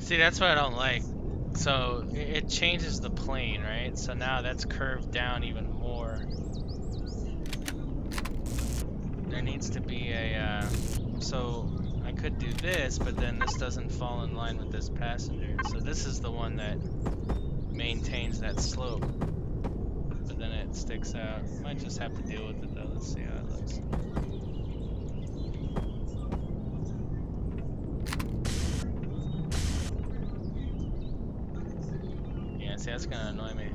See, that's what I don't like. So it changes the plane, right? So now that's curved down even more. There needs to be a, so I could do this, but then this doesn't fall in line with this passenger. So this is the one that maintains that slope, but then it sticks out. Might just have to deal with it though. Let's see how it looks. Yeah, see, that's gonna annoy me.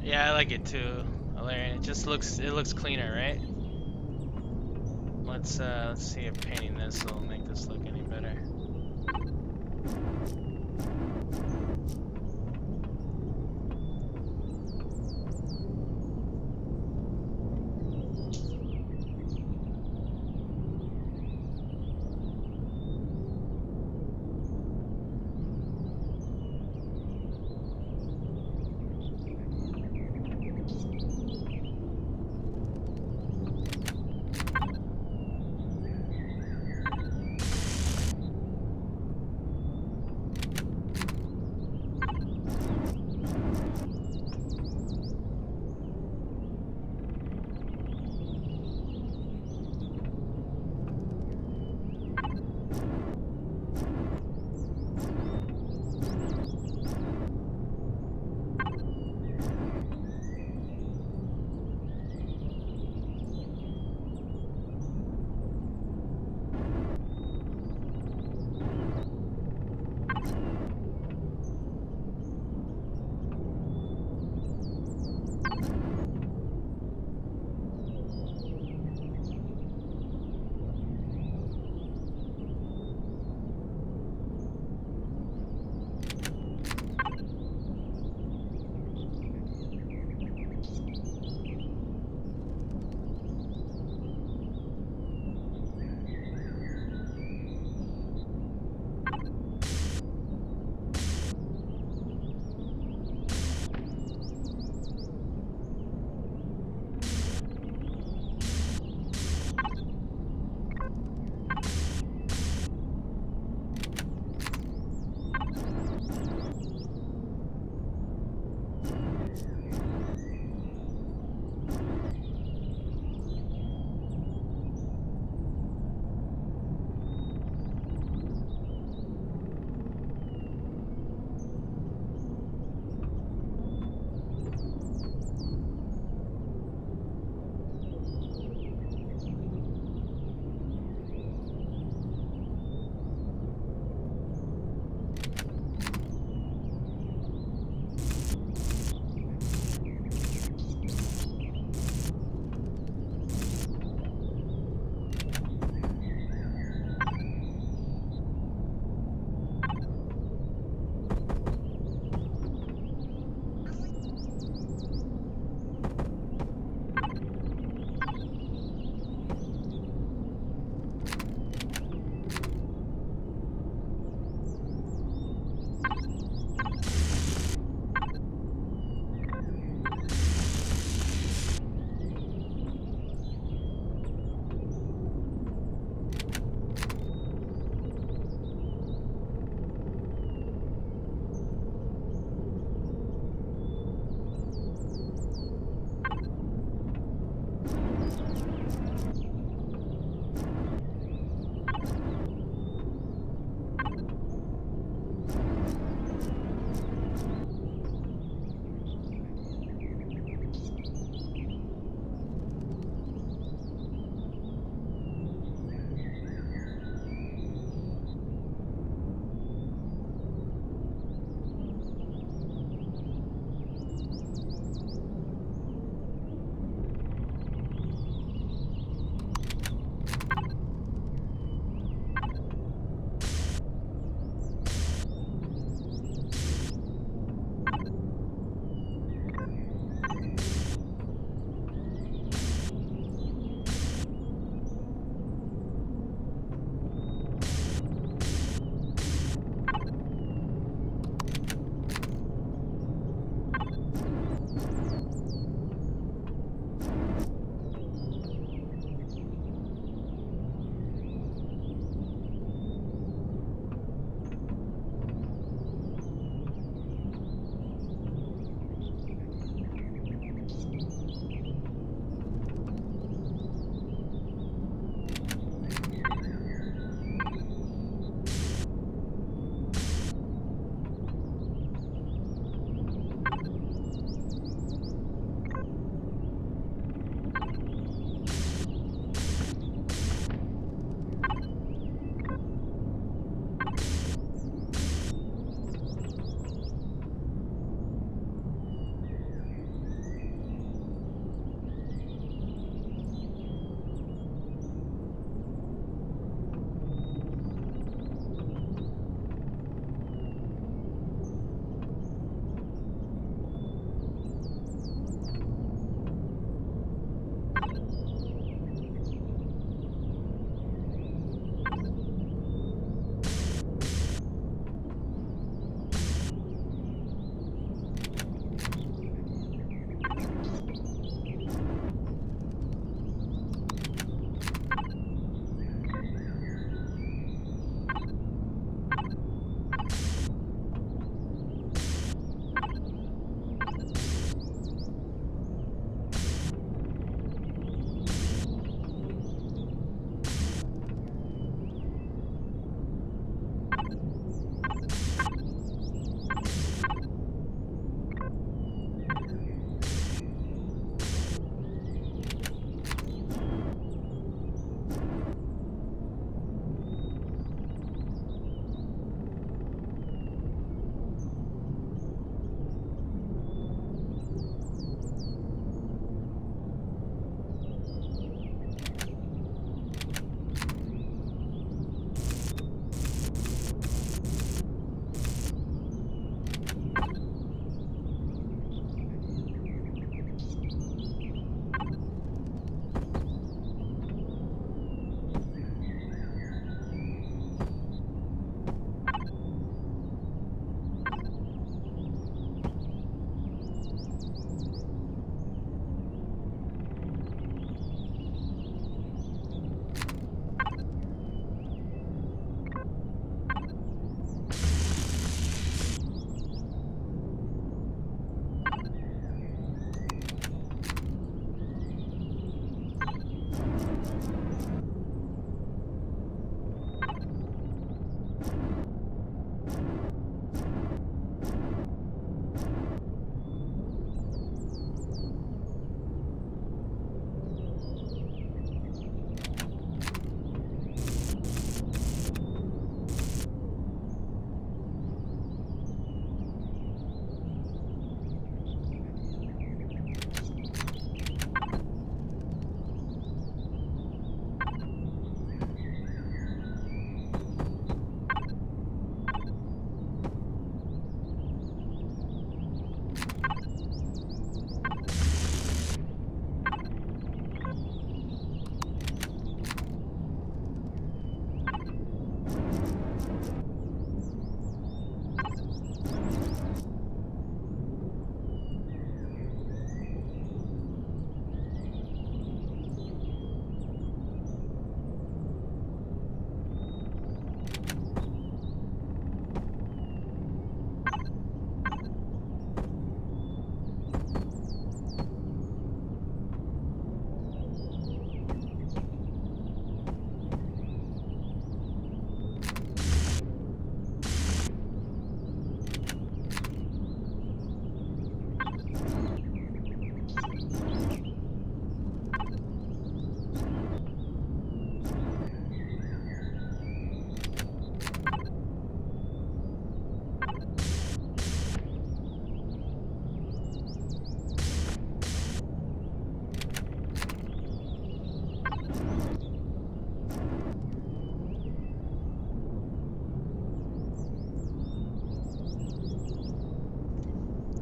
Yeah, I like it too, Valerian. It looks cleaner, right? Let's see if painting this will make this look any better.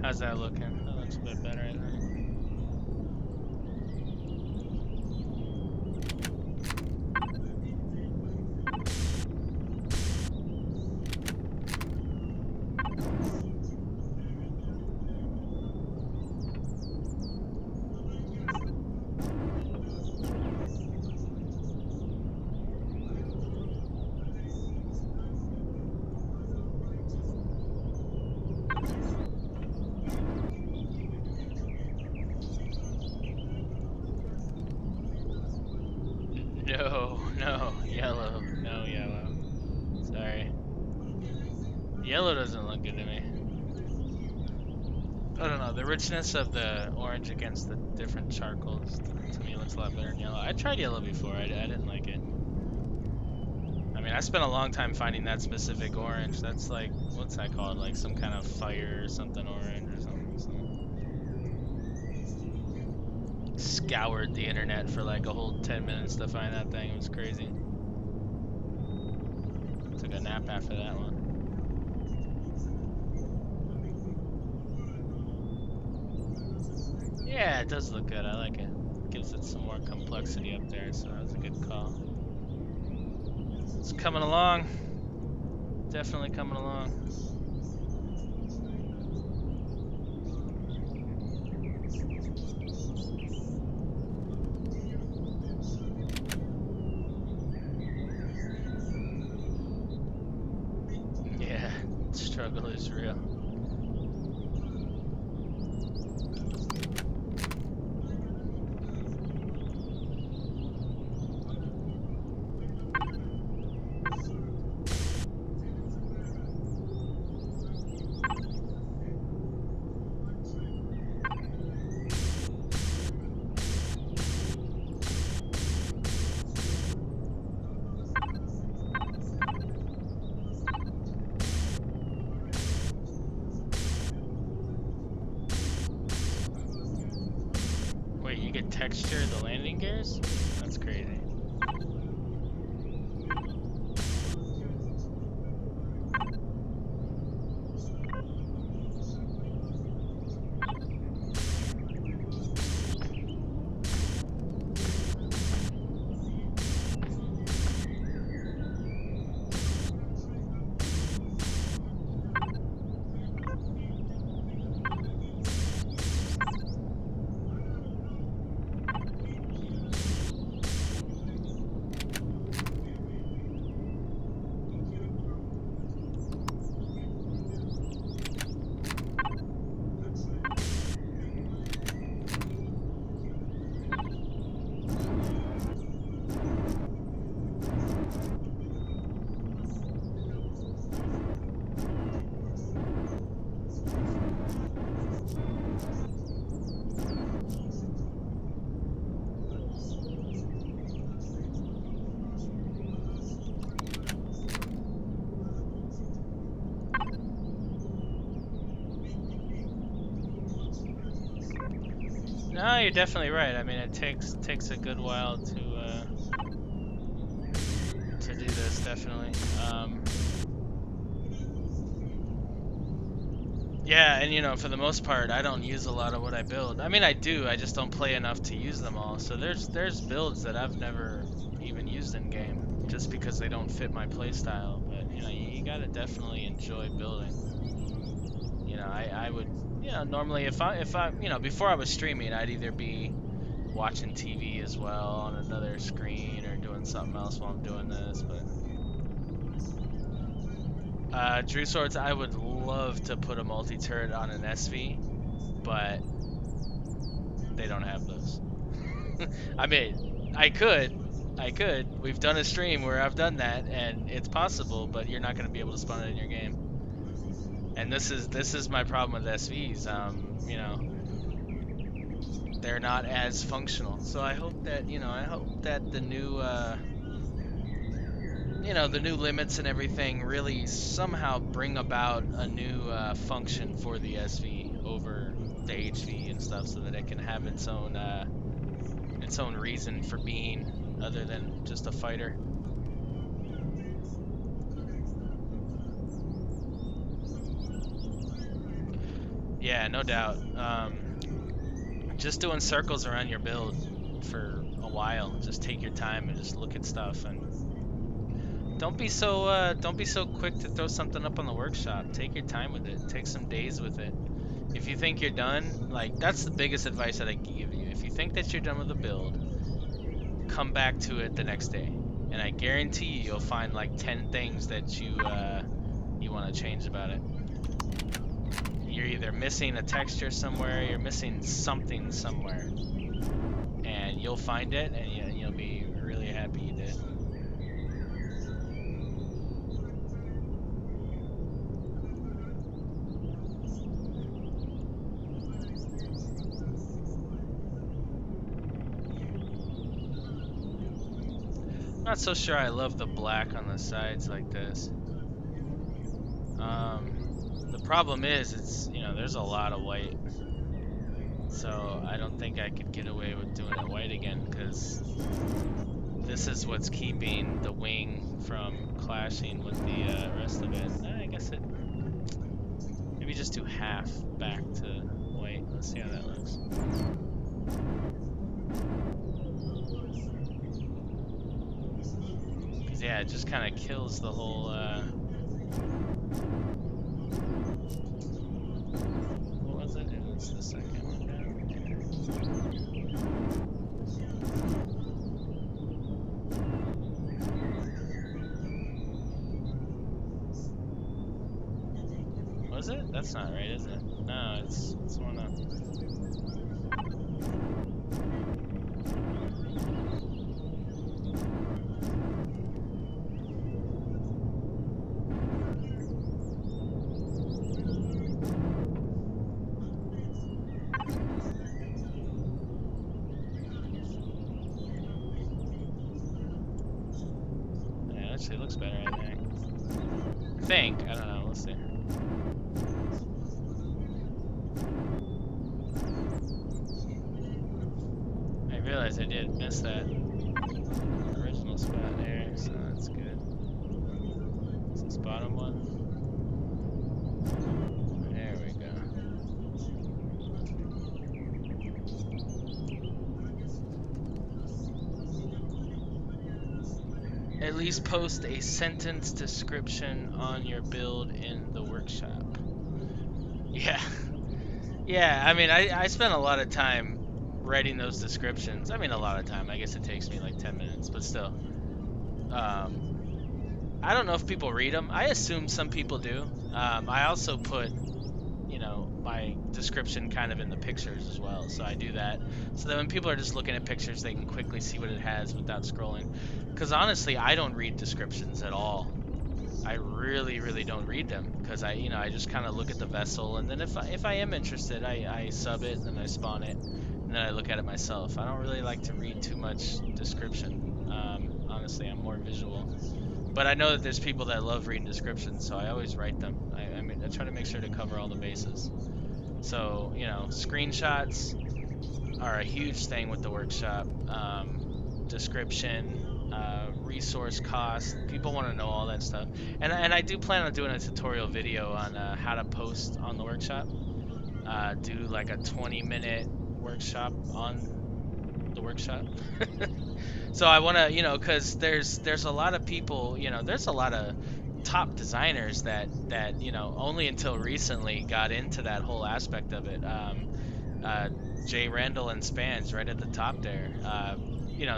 How's that looking? That looks a bit better, I think. No, yellow. No, yellow. Sorry. Yellow doesn't look good to me. I don't know, the richness of the orange against the different charcoals to me looks a lot better than yellow. I tried yellow before, I didn't like it. I mean, I spent a long time finding that specific orange. That's like, what's that called? Like some kind of fire or something orange or something. So. Scoured the internet for like a whole 10 minutes to find that thing. It was crazy. Took a nap after that one. Yeah, it does look good. I like it. Gives it some more complexity up there, so that was a good call. It's coming along. Definitely coming along. Yeah, struggle is real. Wait, you get texture the landing gears? That's crazy. No, you're definitely right. I mean, it takes a good while to do this, definitely. Yeah, and you know, for the most part, I don't use a lot of what I build. I mean, I do. I just don't play enough to use them all. So there's builds that I've never even used in game just because they don't fit my playstyle. But you know, you gotta definitely enjoy building. You know, I would, you know, normally if I you know, before I was streaming, I'd either be watching TV as well on another screen or doing something else while I'm doing this. But Drew Swords, I would love to put a multi-turret on an SV, but they don't have those. I mean, I could. We've done a stream where I've done that, and it's possible, but you're not going to be able to spawn it in your game. And this is my problem with SVs. You know, they're not as functional. So I hope that the new you know, the new limits and everything really somehow bring about a new function for the SV over the HV and stuff, so that it can have its own reason for being other than just a fighter. Yeah, no doubt. Just doing circles around your build for a while. Just take your time and just look at stuff, and don't be so quick to throw something up on the workshop. Take your time with it. Take some days with it. If you think you're done, like, that's the biggest advice that I can give you. If you think that you're done with the build, come back to it the next day, and I guarantee you'll find like 10 things that you want to change about it. You're either missing a texture somewhere, you're missing something somewhere, and you'll find it, and you'll be really happy you did. Not so sure I love the black on the sides like this. The problem is, it's, you know, there's a lot of white, so I don't think I could get away with doing it white again, because this is what's keeping the wing from clashing with the rest of it. I guess it, maybe just do half back to white. Let's see how that looks. Yeah, it just kind of kills the whole, what was it? It was the second one down. Was it? That's not right, is it? No, it's one up. Actually looks better, I think. I don't know, we'll see. I realized I did miss that original spot there, so that's good. Is this bottom one? There we go. At least post a sentence description on your build in the workshop. Yeah. Yeah, I mean, I spent a lot of time writing those descriptions. I mean, a lot of time. I guess it takes me like 10 minutes, but still. I don't know if people read them. I assume some people do. I also put, you know, my description kind of in the pictures as well. So I do that so that when people are just looking at pictures, they can quickly see what it has without scrolling. Because honestly, I don't read descriptions at all. I really don't read them, because I just kind of look at the vessel, and then if I am interested, I sub it, and then I spawn it, and then I look at it myself. I don't really like to read too much description. Honestly, I'm more visual. But I know that there's people that love reading descriptions, so I always write them. I mean, I try to make sure to cover all the bases. So, you know, screenshots, are a huge thing with the workshop. Description, resource cost. People want to know all that stuff. And I do plan on doing a tutorial video on how to post on the workshop. Do like a 20-minute workshop on the workshop. So I want to, because there's a lot of people, there's a lot of top designers that only until recently got into that whole aspect of it. Uh, Jay Randall and Spans right at the top there.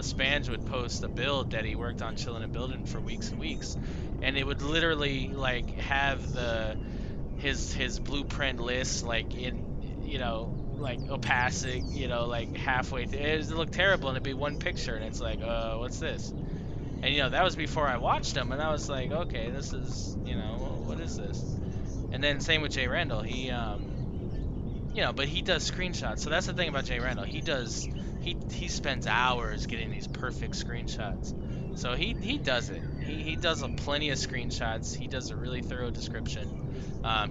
Spans would post a build that he worked on chilling and building for weeks and weeks, and it would literally like have his blueprint list like in like opacic, like halfway through. It looked terrible, and it'd be one picture, and it's like, what's this? And that was before I watched him, and I was like, okay, this is, what is this? And then same with Jay Randall. He but he does screenshots. So that's the thing about Jay Randall. He spends hours getting these perfect screenshots. So he does it. He does plenty of screenshots. He does a really thorough description.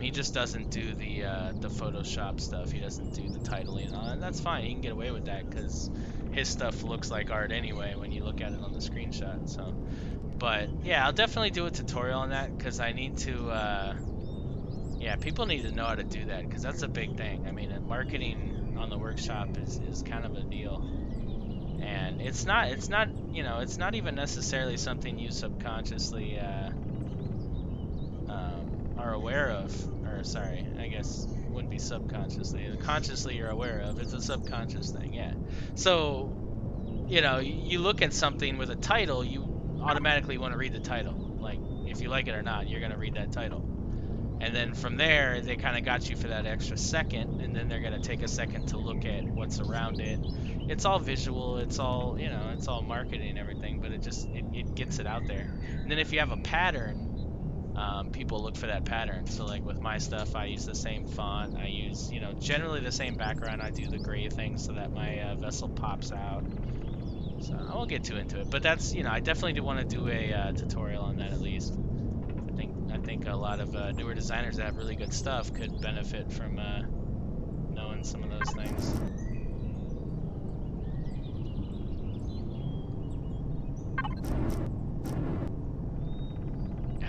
He just doesn't do the Photoshop stuff. He doesn't do the titling and all that. And that's fine. He can get away with that because his stuff looks like art anyway when you look at it on the screenshot. So, but yeah, I'll definitely do a tutorial on that because I need to. Yeah, people need to know how to do that because that's a big thing. I mean, marketing on the workshop is kind of a deal, and it's not even necessarily something you subconsciously are aware of, or sorry, I guess wouldn't be subconsciously. Consciously you're aware of. It's a subconscious thing, yeah. So, you look at something with a title, you automatically want to read the title. Like, if you like it or not, you're gonna read that title. And then from there, they kind of got you for that extra second, and then they're going to take a second to look at what's around it. It's all visual, it's all, it's all marketing and everything, but it gets it out there. And then if you have a pattern, people look for that pattern. So like with my stuff, I use the same font, I use, generally the same background. I do the gray thing so that my vessel pops out. So I won't get too into it, but that's, I definitely do want to do a tutorial on that at least. I think a lot of newer designers that have really good stuff could benefit from knowing some of those things.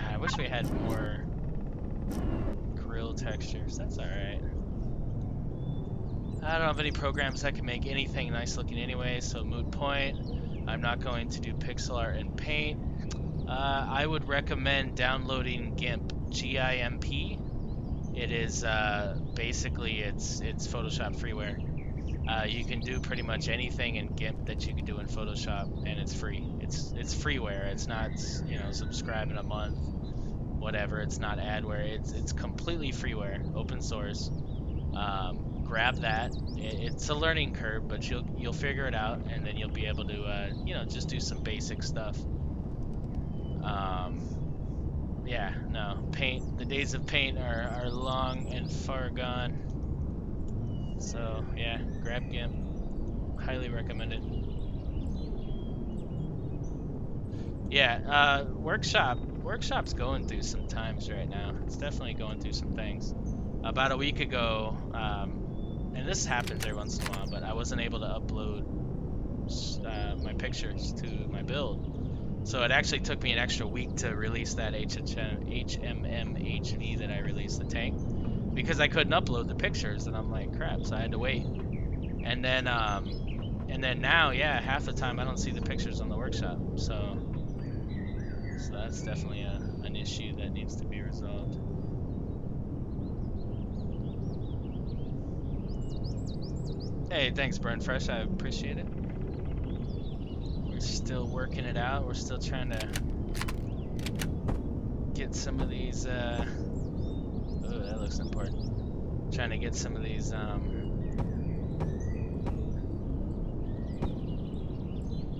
I wish we had more grill textures. That's alright. I don't have any programs that can make anything nice looking anyway, so moot point. I'm not going to do pixel art and paint. I would recommend downloading GIMP, G-I-M-P. It is basically it's Photoshop freeware. You can do pretty much anything in GIMP that you can do in Photoshop, and it's free. It's freeware. It's not subscribe in a month, whatever. It's not adware. It's completely freeware, open source. Grab that. It's a learning curve, but you'll figure it out, and then you'll be able to just do some basic stuff. Yeah, no, paint, the days of paint are long and far gone. So, yeah, grab GIMP. Highly recommend it. Yeah, Workshop's going through some times right now. It's definitely going through some things. About a week ago, and this happens every once in a while, but I wasn't able to upload my pictures to my build. So it actually took me an extra week to release that HMM-HV that I released, the tank, because I couldn't upload the pictures, and I'm like, crap, so I had to wait. And then now, yeah, half the time I don't see the pictures on the workshop, so that's definitely an issue that needs to be resolved. Hey, thanks, Burn Fresh, I appreciate it. Still working it out. We're still trying to get some of these oh, that looks important. Trying to get some of these I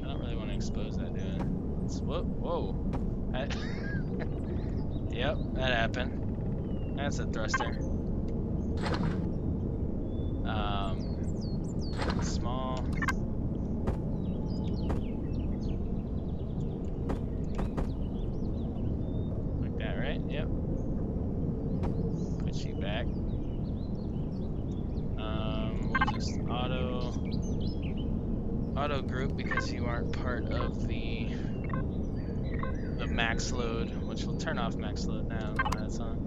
don't really want to expose that, do I? Whoa. Yep, that happened. That's a thruster. Small. Yep. Put you back. We'll just auto. auto group because you aren't part of the max load, which will turn off max load now while that's on.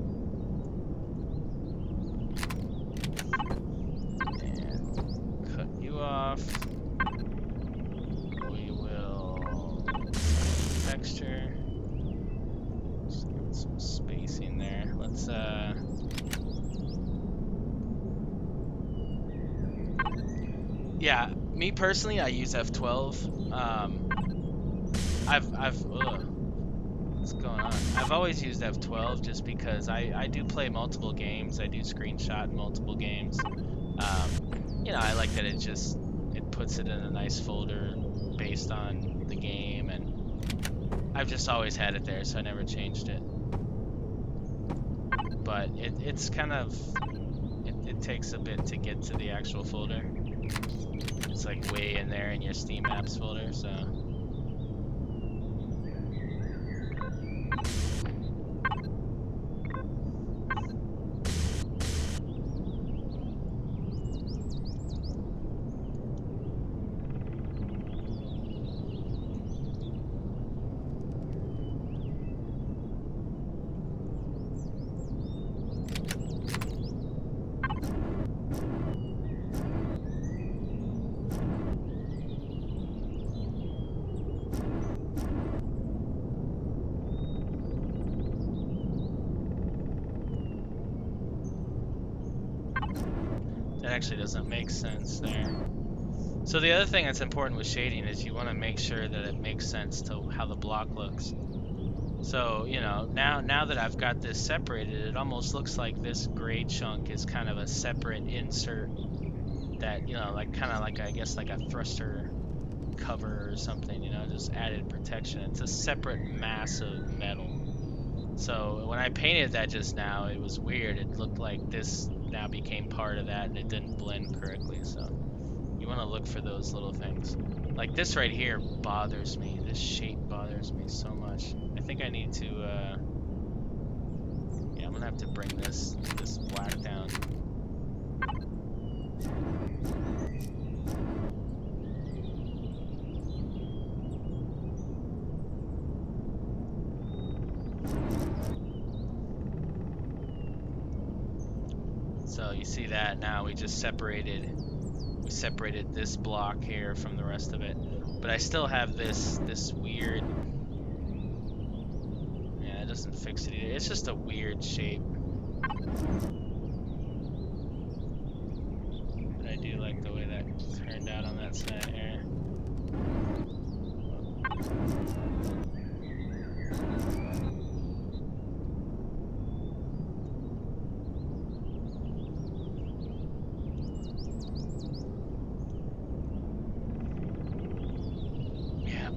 And cut you off. We will texture. Just give it some spacing there. Let's yeah, me personally, I use F12. What's going on? I've always used F12 just because I do play multiple games. I do screenshot multiple games. You know, I like that it puts it in a nice folder based on the game, and I've just always had it there, so I never changed it. But it's kind of it takes a bit to get to the actual folder. It's like way in there in your Steam apps folder, so. That actually doesn't make sense there. So the other thing that's important with shading is you want to make sure that it makes sense to how the block looks. So, you know, now that I've got this separated, it almost looks like this gray chunk is kind of a separate insert that, you know, like kind of like, I guess, like a thruster cover or something, you know, just added protection. It's a separate mass of metal. So when I painted that just now, it was weird. It looked like this now became part of that and it didn't blend correctly. So you want to look for those little things. Like this right here bothers me. This shape bothers me so much. I think I need to, yeah, I'm gonna have to bring this black down. So you see that now we separated this block here from the rest of it, but I still have this weird, yeah, it doesn't fix it either. It's just a weird shape. But I do like the way that turned out on that side here.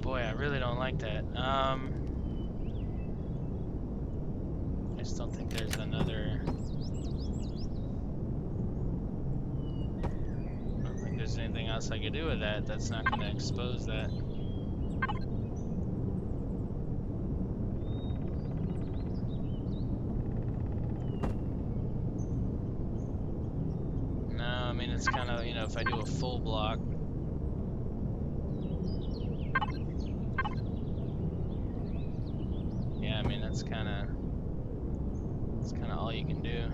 Boy, I really don't like that. I just don't think there's another. I don't think there's anything else I could do with that. That's not going to expose that. No, I mean, it's kind of, you know, if I do a full block. I mean, that's kind of all you can do.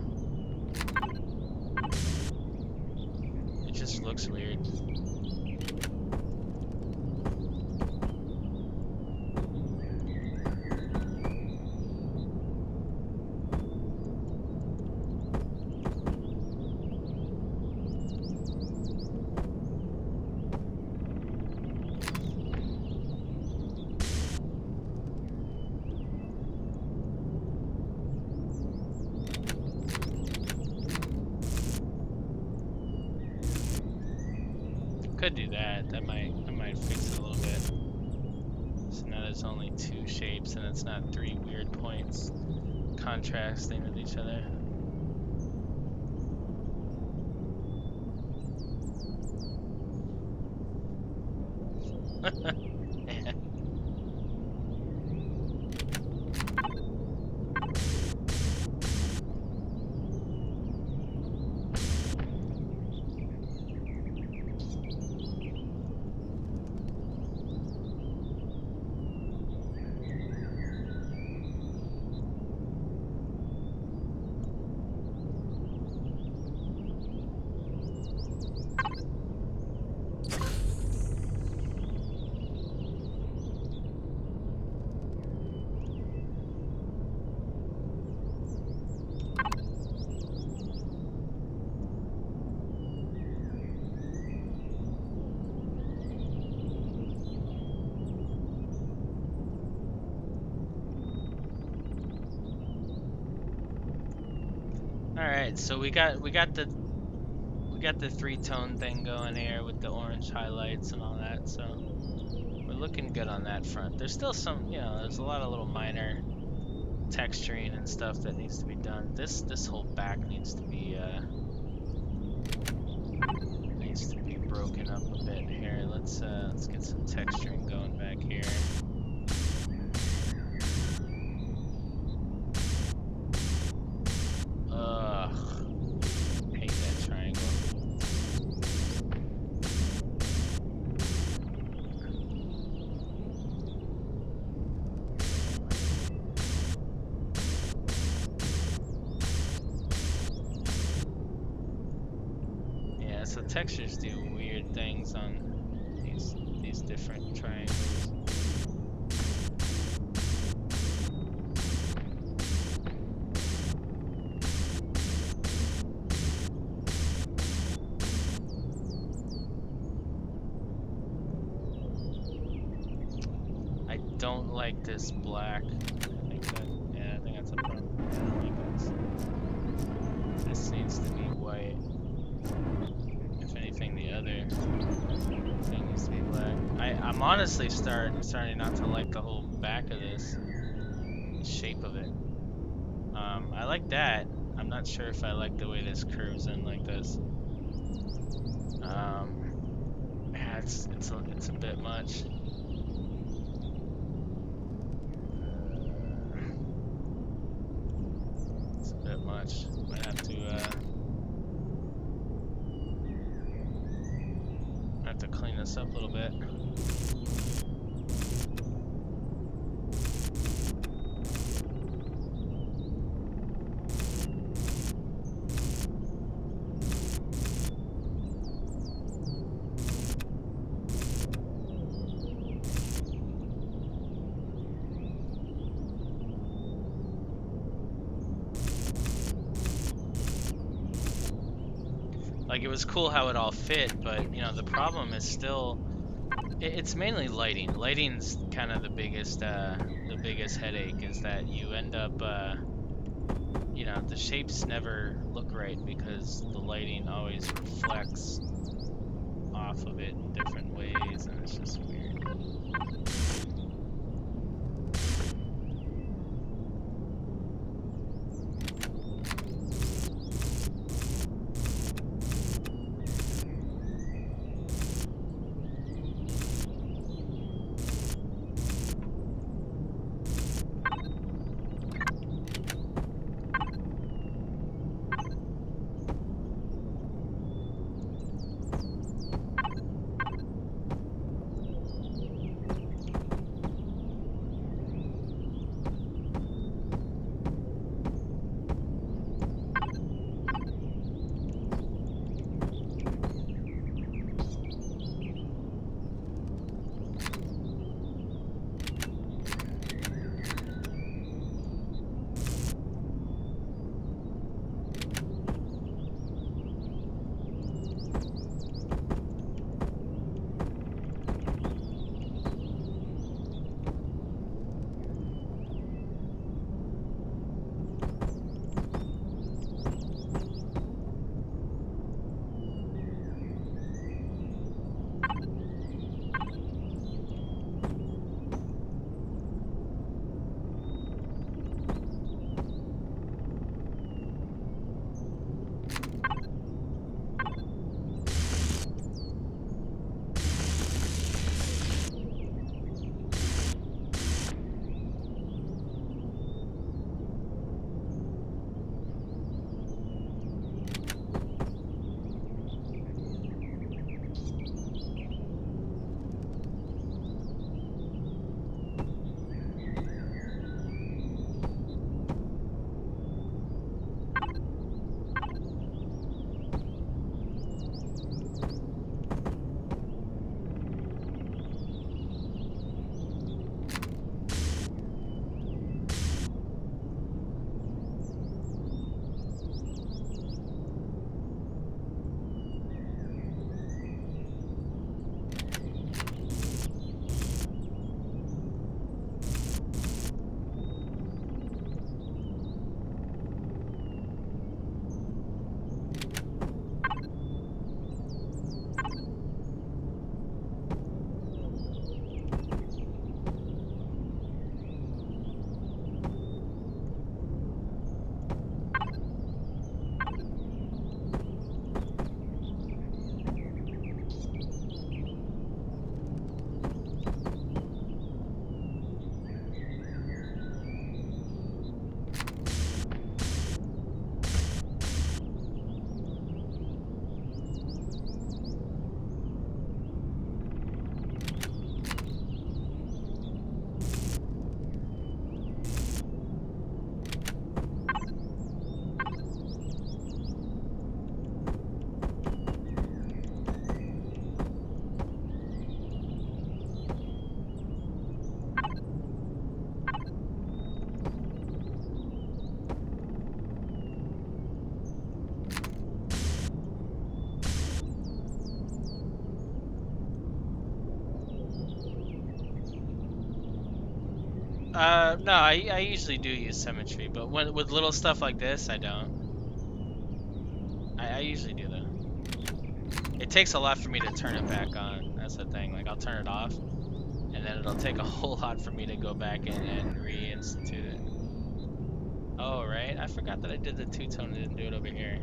It just looks weird. Could do that. That might fix it a little bit. So now there's only two shapes and it's not three weird points contrasting with each other. All right, so we got the three-tone thing going here with the orange highlights and all that. So we're looking good on that front. There's still some, you know, there's a lot of little minor texturing and stuff that needs to be done. This whole back needs to be broken up a bit here. Let's get some texturing going back here. Ugh, hate that triangle. Yeah, so textures do weird things on these different triangles. I don't like this black. I think that's a problem. I don't like this. This needs to be white. If anything, the other thing needs to be black. I'm honestly starting not to like the whole back of this, the shape of it. I like that. I'm not sure if I like the way this curves in like this. Yeah, it's a bit much. It's a bit much. Might have to clean this up a little bit. Like, it was cool how it all fit, but, you know, the problem is still, it's mainly lighting. Lighting's kind of the biggest headache, is that you end up, you know, the shapes never look right because the lighting always reflects off of it in different ways, and it's just weird. No, I usually do use symmetry, but with little stuff like this, I don't. I usually do though. It takes a lot for me to turn it back on. That's the thing. Like I'll turn it off, and then it'll take a whole lot for me to go back and reinstitute it. Oh right, I forgot that I did the two-tone and didn't do it over here.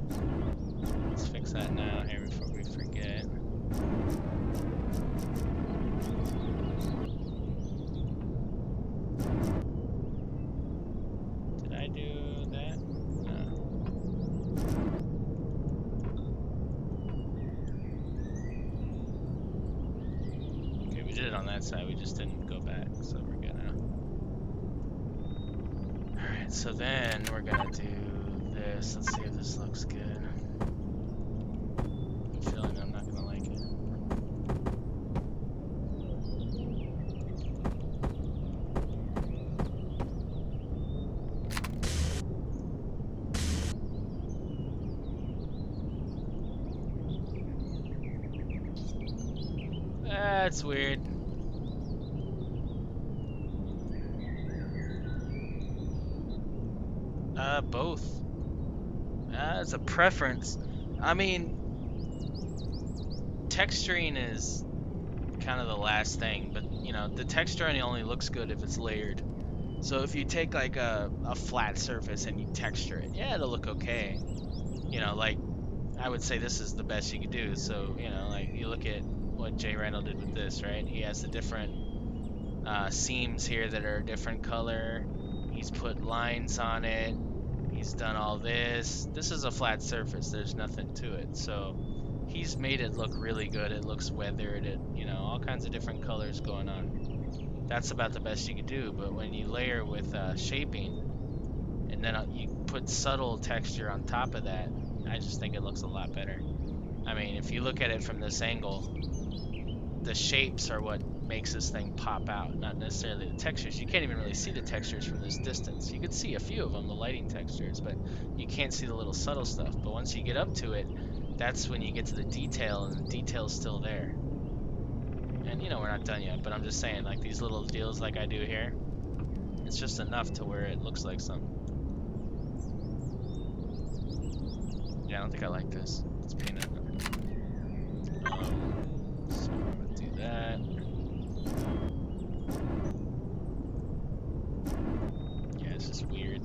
Let's fix that now here before we forget. Did I do that? No. Okay, we did it on that side, we just didn't go back, so we're good now. Alright, so then we're gonna do this. Let's see if this looks good. I'm feeling I'm not gonna like it. That's weird. Both. It's a preference. I mean, texturing is kind of the last thing, but you know, the texturing only looks good if it's layered. So if you take like a flat surface and you texture it, yeah, it'll look okay. You know, like I would say this is the best you could do. So, you know, like you look at what Jay Randall did with this, right? He has the different seams here that are a different color. He's put lines on it. He's done all this. This is a flat surface. There's nothing to it. So he's made it look really good. It looks weathered. It, you know, all kinds of different colors going on. That's about the best you could do. But when you layer with shaping, and then you put subtle texture on top of that, I just think it looks a lot better. I mean, if you look at it from this angle, the shapes are what makes this thing pop out, not necessarily the textures. You can't even really see the textures from this distance. You could see a few of them, the lighting textures, but you can't see the little subtle stuff. But once you get up to it, that's when you get to the detail, and the detail's still there. And you know, we're not done yet, but I'm just saying, like these little deals like I do here, it's just enough to where it looks like something. Yeah, I don't think I like this. Let's paint it. So I'm gonna do that. Yeah, it's just weird.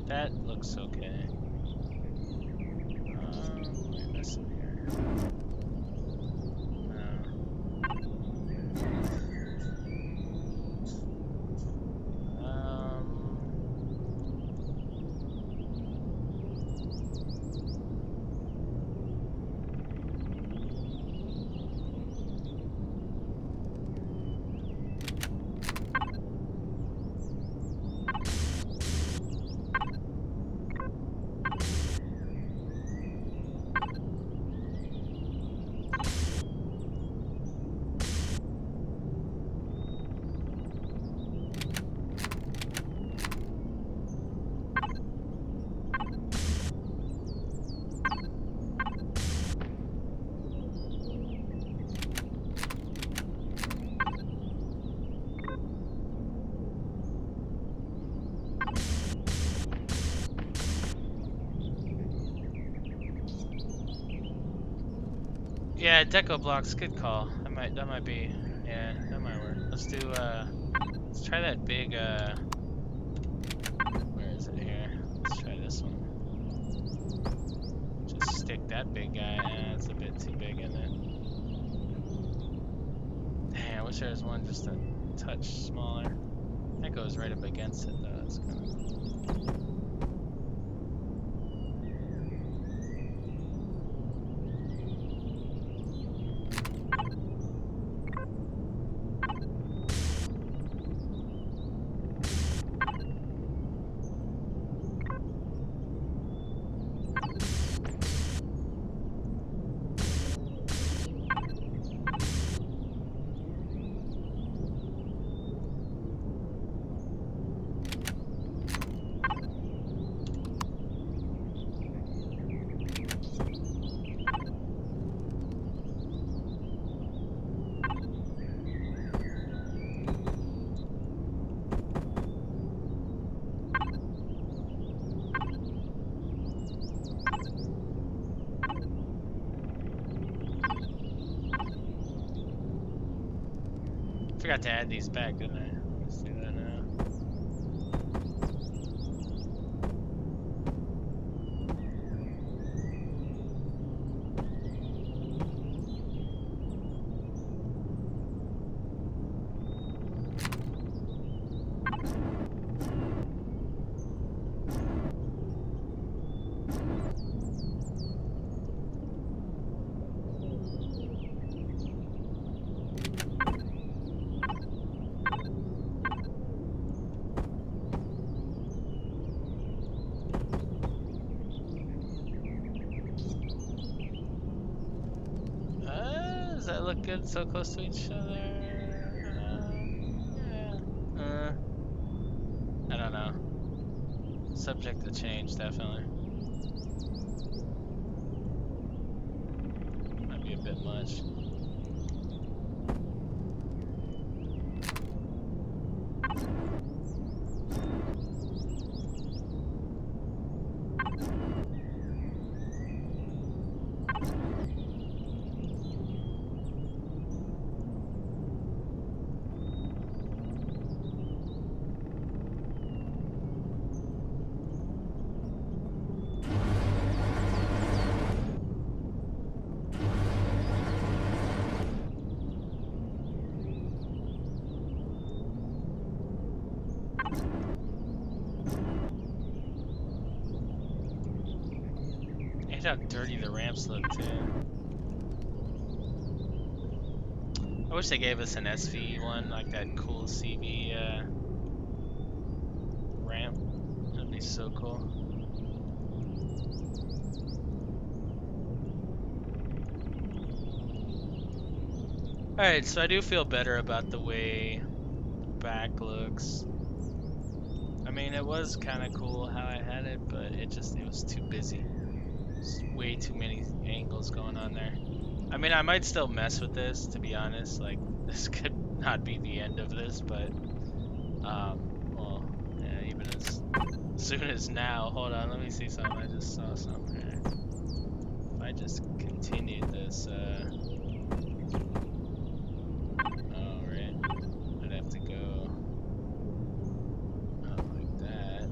That looks okay. What am I missing here? Yeah, deco blocks, good call. That might be, yeah, that might work. Let's do let's try that big where is it here? Let's try this one. Just stick that big guy. It's a bit too big, isn't it? Dang, I wish there was one just a touch smaller. That goes right up against it though. That's kind of cool. Forgot to add these back, didn't I? Let's do that now. Does that look good so close to each other? Yeah. I don't know. Subject to change, definitely. Might be a bit much. How dirty the ramps look too. I wish they gave us an SV one, like that cool CV ramp. That'd be so cool. Alright, so I do feel better about the way back looks. I mean, it was kind of cool how I had it, but it was too busy. Way too many angles going on there. I mean, I might still mess with this, to be honest. Like, this could not be the end of this, but well, yeah, even as soon as now. Hold on, let me see something. I just saw something here. If I just continued this, oh, right, I'd have to go up like that.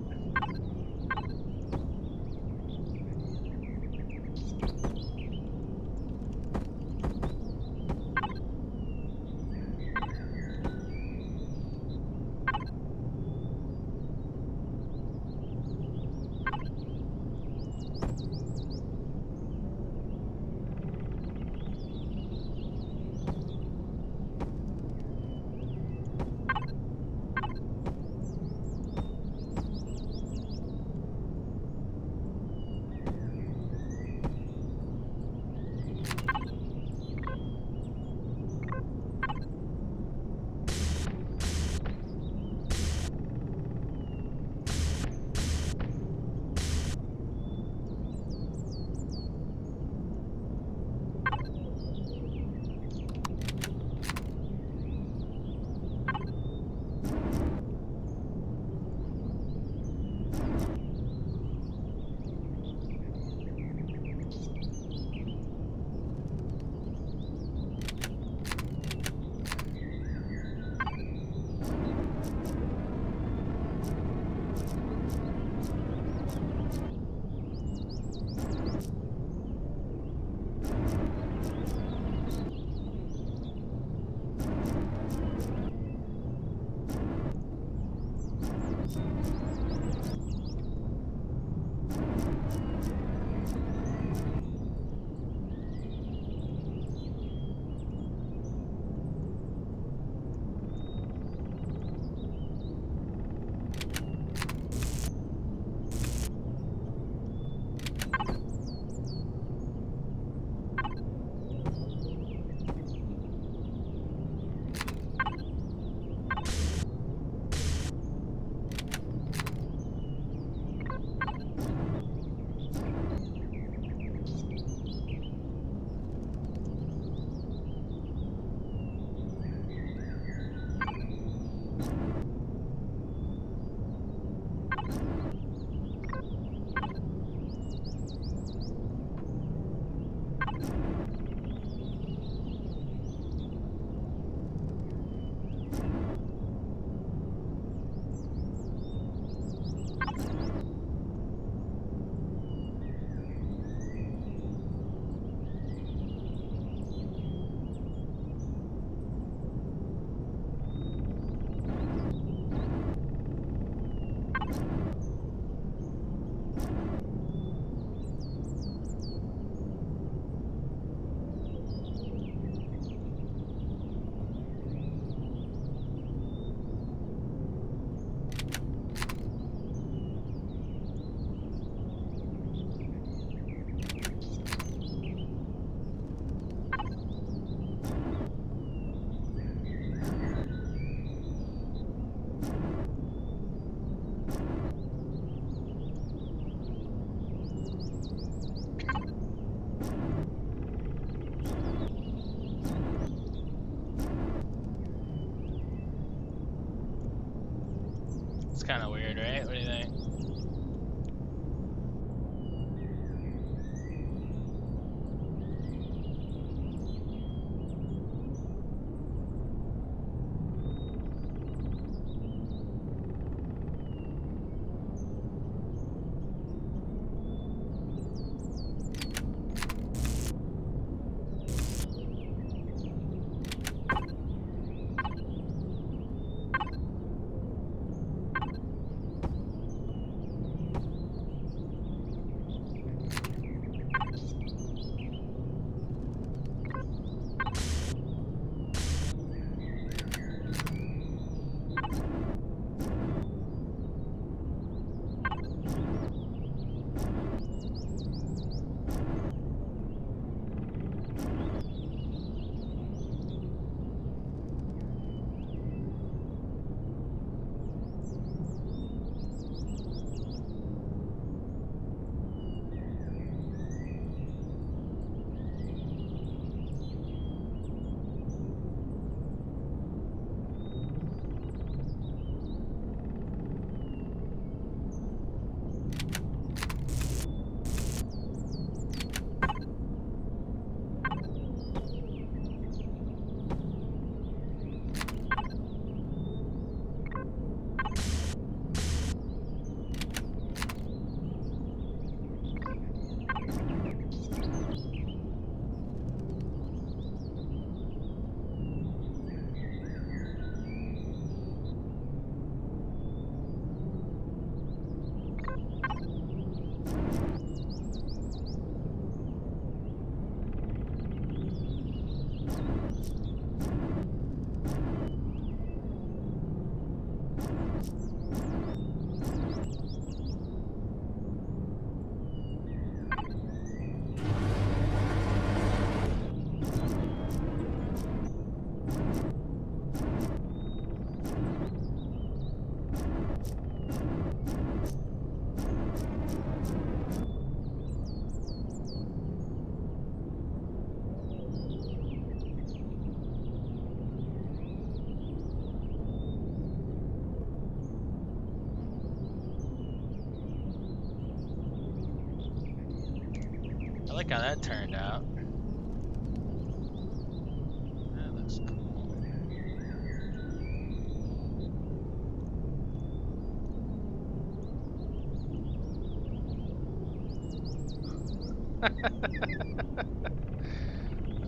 It's kind of weird, right? What do you think? I like how that turned out. That looks cool.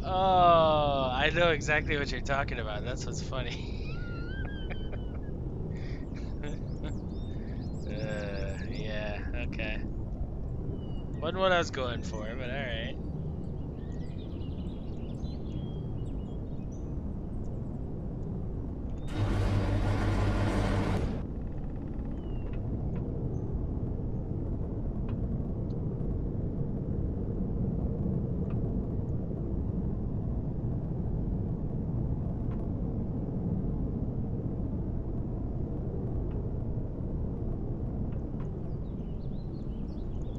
Oh, I know exactly what you're talking about. That's what's funny. Yeah, okay. Wasn't what I was going for, but alright.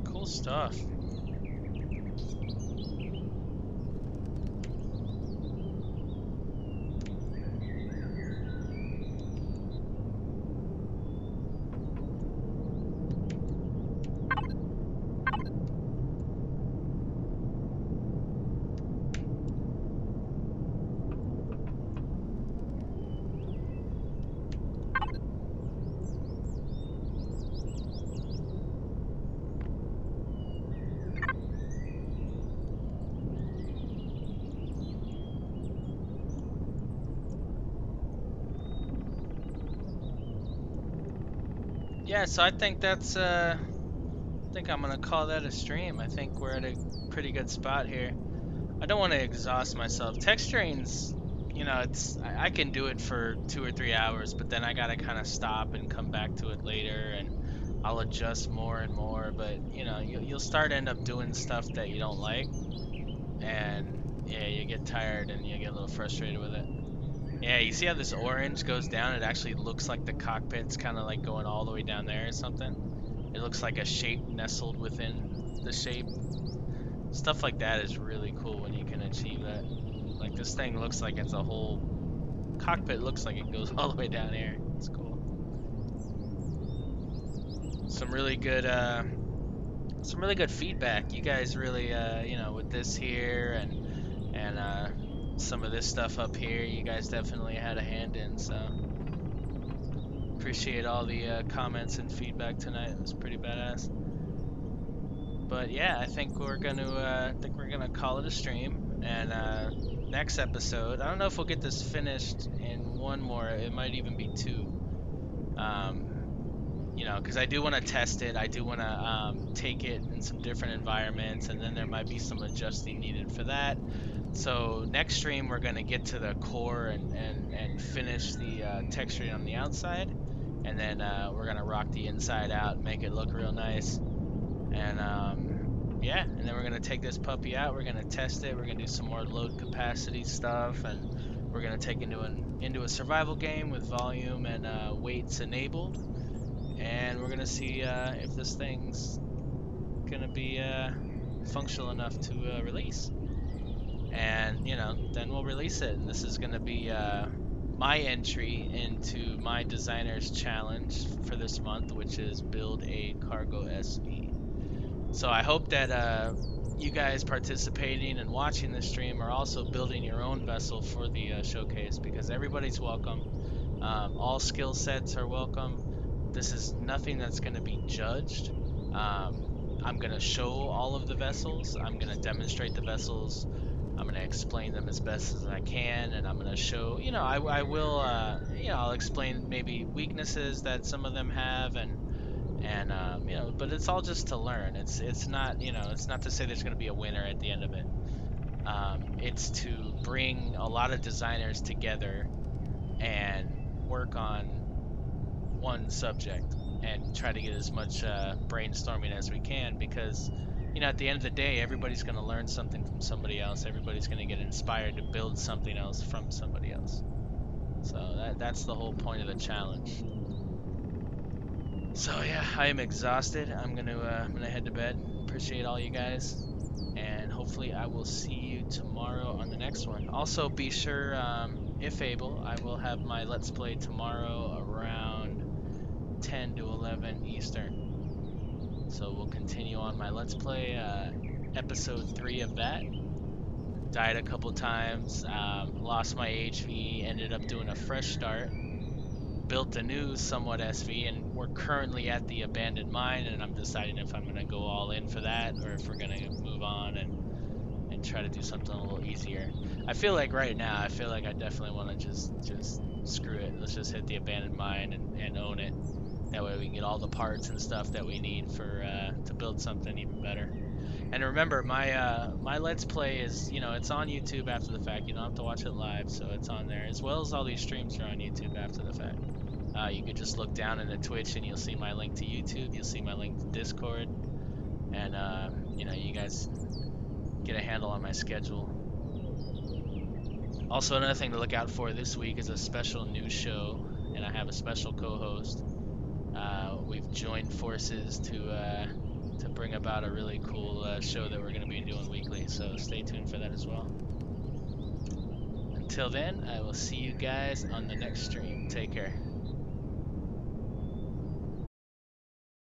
Cool stuff. Yeah, so I think that's I think I'm gonna call that a stream. I think we're at a pretty good spot here. I don't want to exhaust myself. Texturing's, you know, I can do it for 2 or 3 hours, but then I gotta kind of stop and come back to it later, and I'll adjust more and more. But you know, you'll start end up doing stuff that you don't like, and yeah, you get tired and you get a little frustrated with it. Yeah, you see how this orange goes down? It actually looks like the cockpit's kind of like going all the way down there or something. It looks like a shape nestled within the shape. Stuff like that is really cool when you can achieve that. Like this thing looks like it's a whole cockpit, looks like it goes all the way down here. It's cool. some really good feedback. You guys really you know, with this here and some of this stuff up here, you guys definitely had a hand in. So appreciate all the comments and feedback tonight. It was pretty badass. But yeah, I think we're gonna call it a stream. And next episode, I don't know if we'll get this finished in one more. It might even be two. You know, because I do want to test it. I do want to take it in some different environments, and then there might be some adjusting needed for that. So next stream, we're going to get to the core and finish the texturing on the outside, and then we're going to rock the inside out, make it look real nice. And yeah, and then we're going to take this puppy out. We're going to test it. We're going to do some more load capacity stuff, and we're going to take into a survival game with volume and weights enabled. And we're gonna see if this thing's gonna be functional enough to release. And you know, then we'll release it. And this is gonna be my entry into my designer's challenge for this month, which is build a cargo SV. So I hope that you guys participating and watching this stream are also building your own vessel for the showcase, because everybody's welcome. All skill sets are welcome. This is nothing that's going to be judged. I'm going to show all of the vessels. I'm going to demonstrate the vessels. I'm going to explain them as best as I can, and I'm going to show, you know, I will, you know, I'll explain maybe weaknesses that some of them have, and you know, but it's all just to learn. It's not, you know, it's not to say there's going to be a winner at the end of it. It's to bring a lot of designers together and work on one subject and try to get as much brainstorming as we can, because you know, at the end of the day, everybody's going to learn something from somebody else. Everybody's going to get inspired to build something else from somebody else. So that's the whole point of the challenge. So yeah, I am exhausted. I'm gonna head to bed. Appreciate all you guys, and hopefully I will see you tomorrow on the next one. Also, be sure, if able, I will have my Let's Play tomorrow around 10 to 11 Eastern. So we'll continue on my Let's Play, episode 3 of that. Died a couple times, lost my HV, ended up doing a fresh start, built a new somewhat SV, and we're currently at the abandoned mine, and I'm deciding if I'm going to go all in for that, or if we're going to move on and try to do something a little easier. I feel like right now, I feel like I definitely want to just screw it. Let's just hit the abandoned mine and own it. That way we can get all the parts and stuff that we need for to build something even better. And remember, my Let's Play is, you know, it's on YouTube after the fact. You don't have to watch it live, so it's on there. As well as all these streams are on YouTube after the fact. You could just look down into Twitch and you'll see my link to YouTube. You'll see my link to Discord. And, you know, you guys get a handle on my schedule. Also, another thing to look out for this week is a special news show, and I have a special co-host. We've joined forces to bring about a really cool show that we're going to be doing weekly, so stay tuned for that as well. Until then, I will see you guys on the next stream. Take care.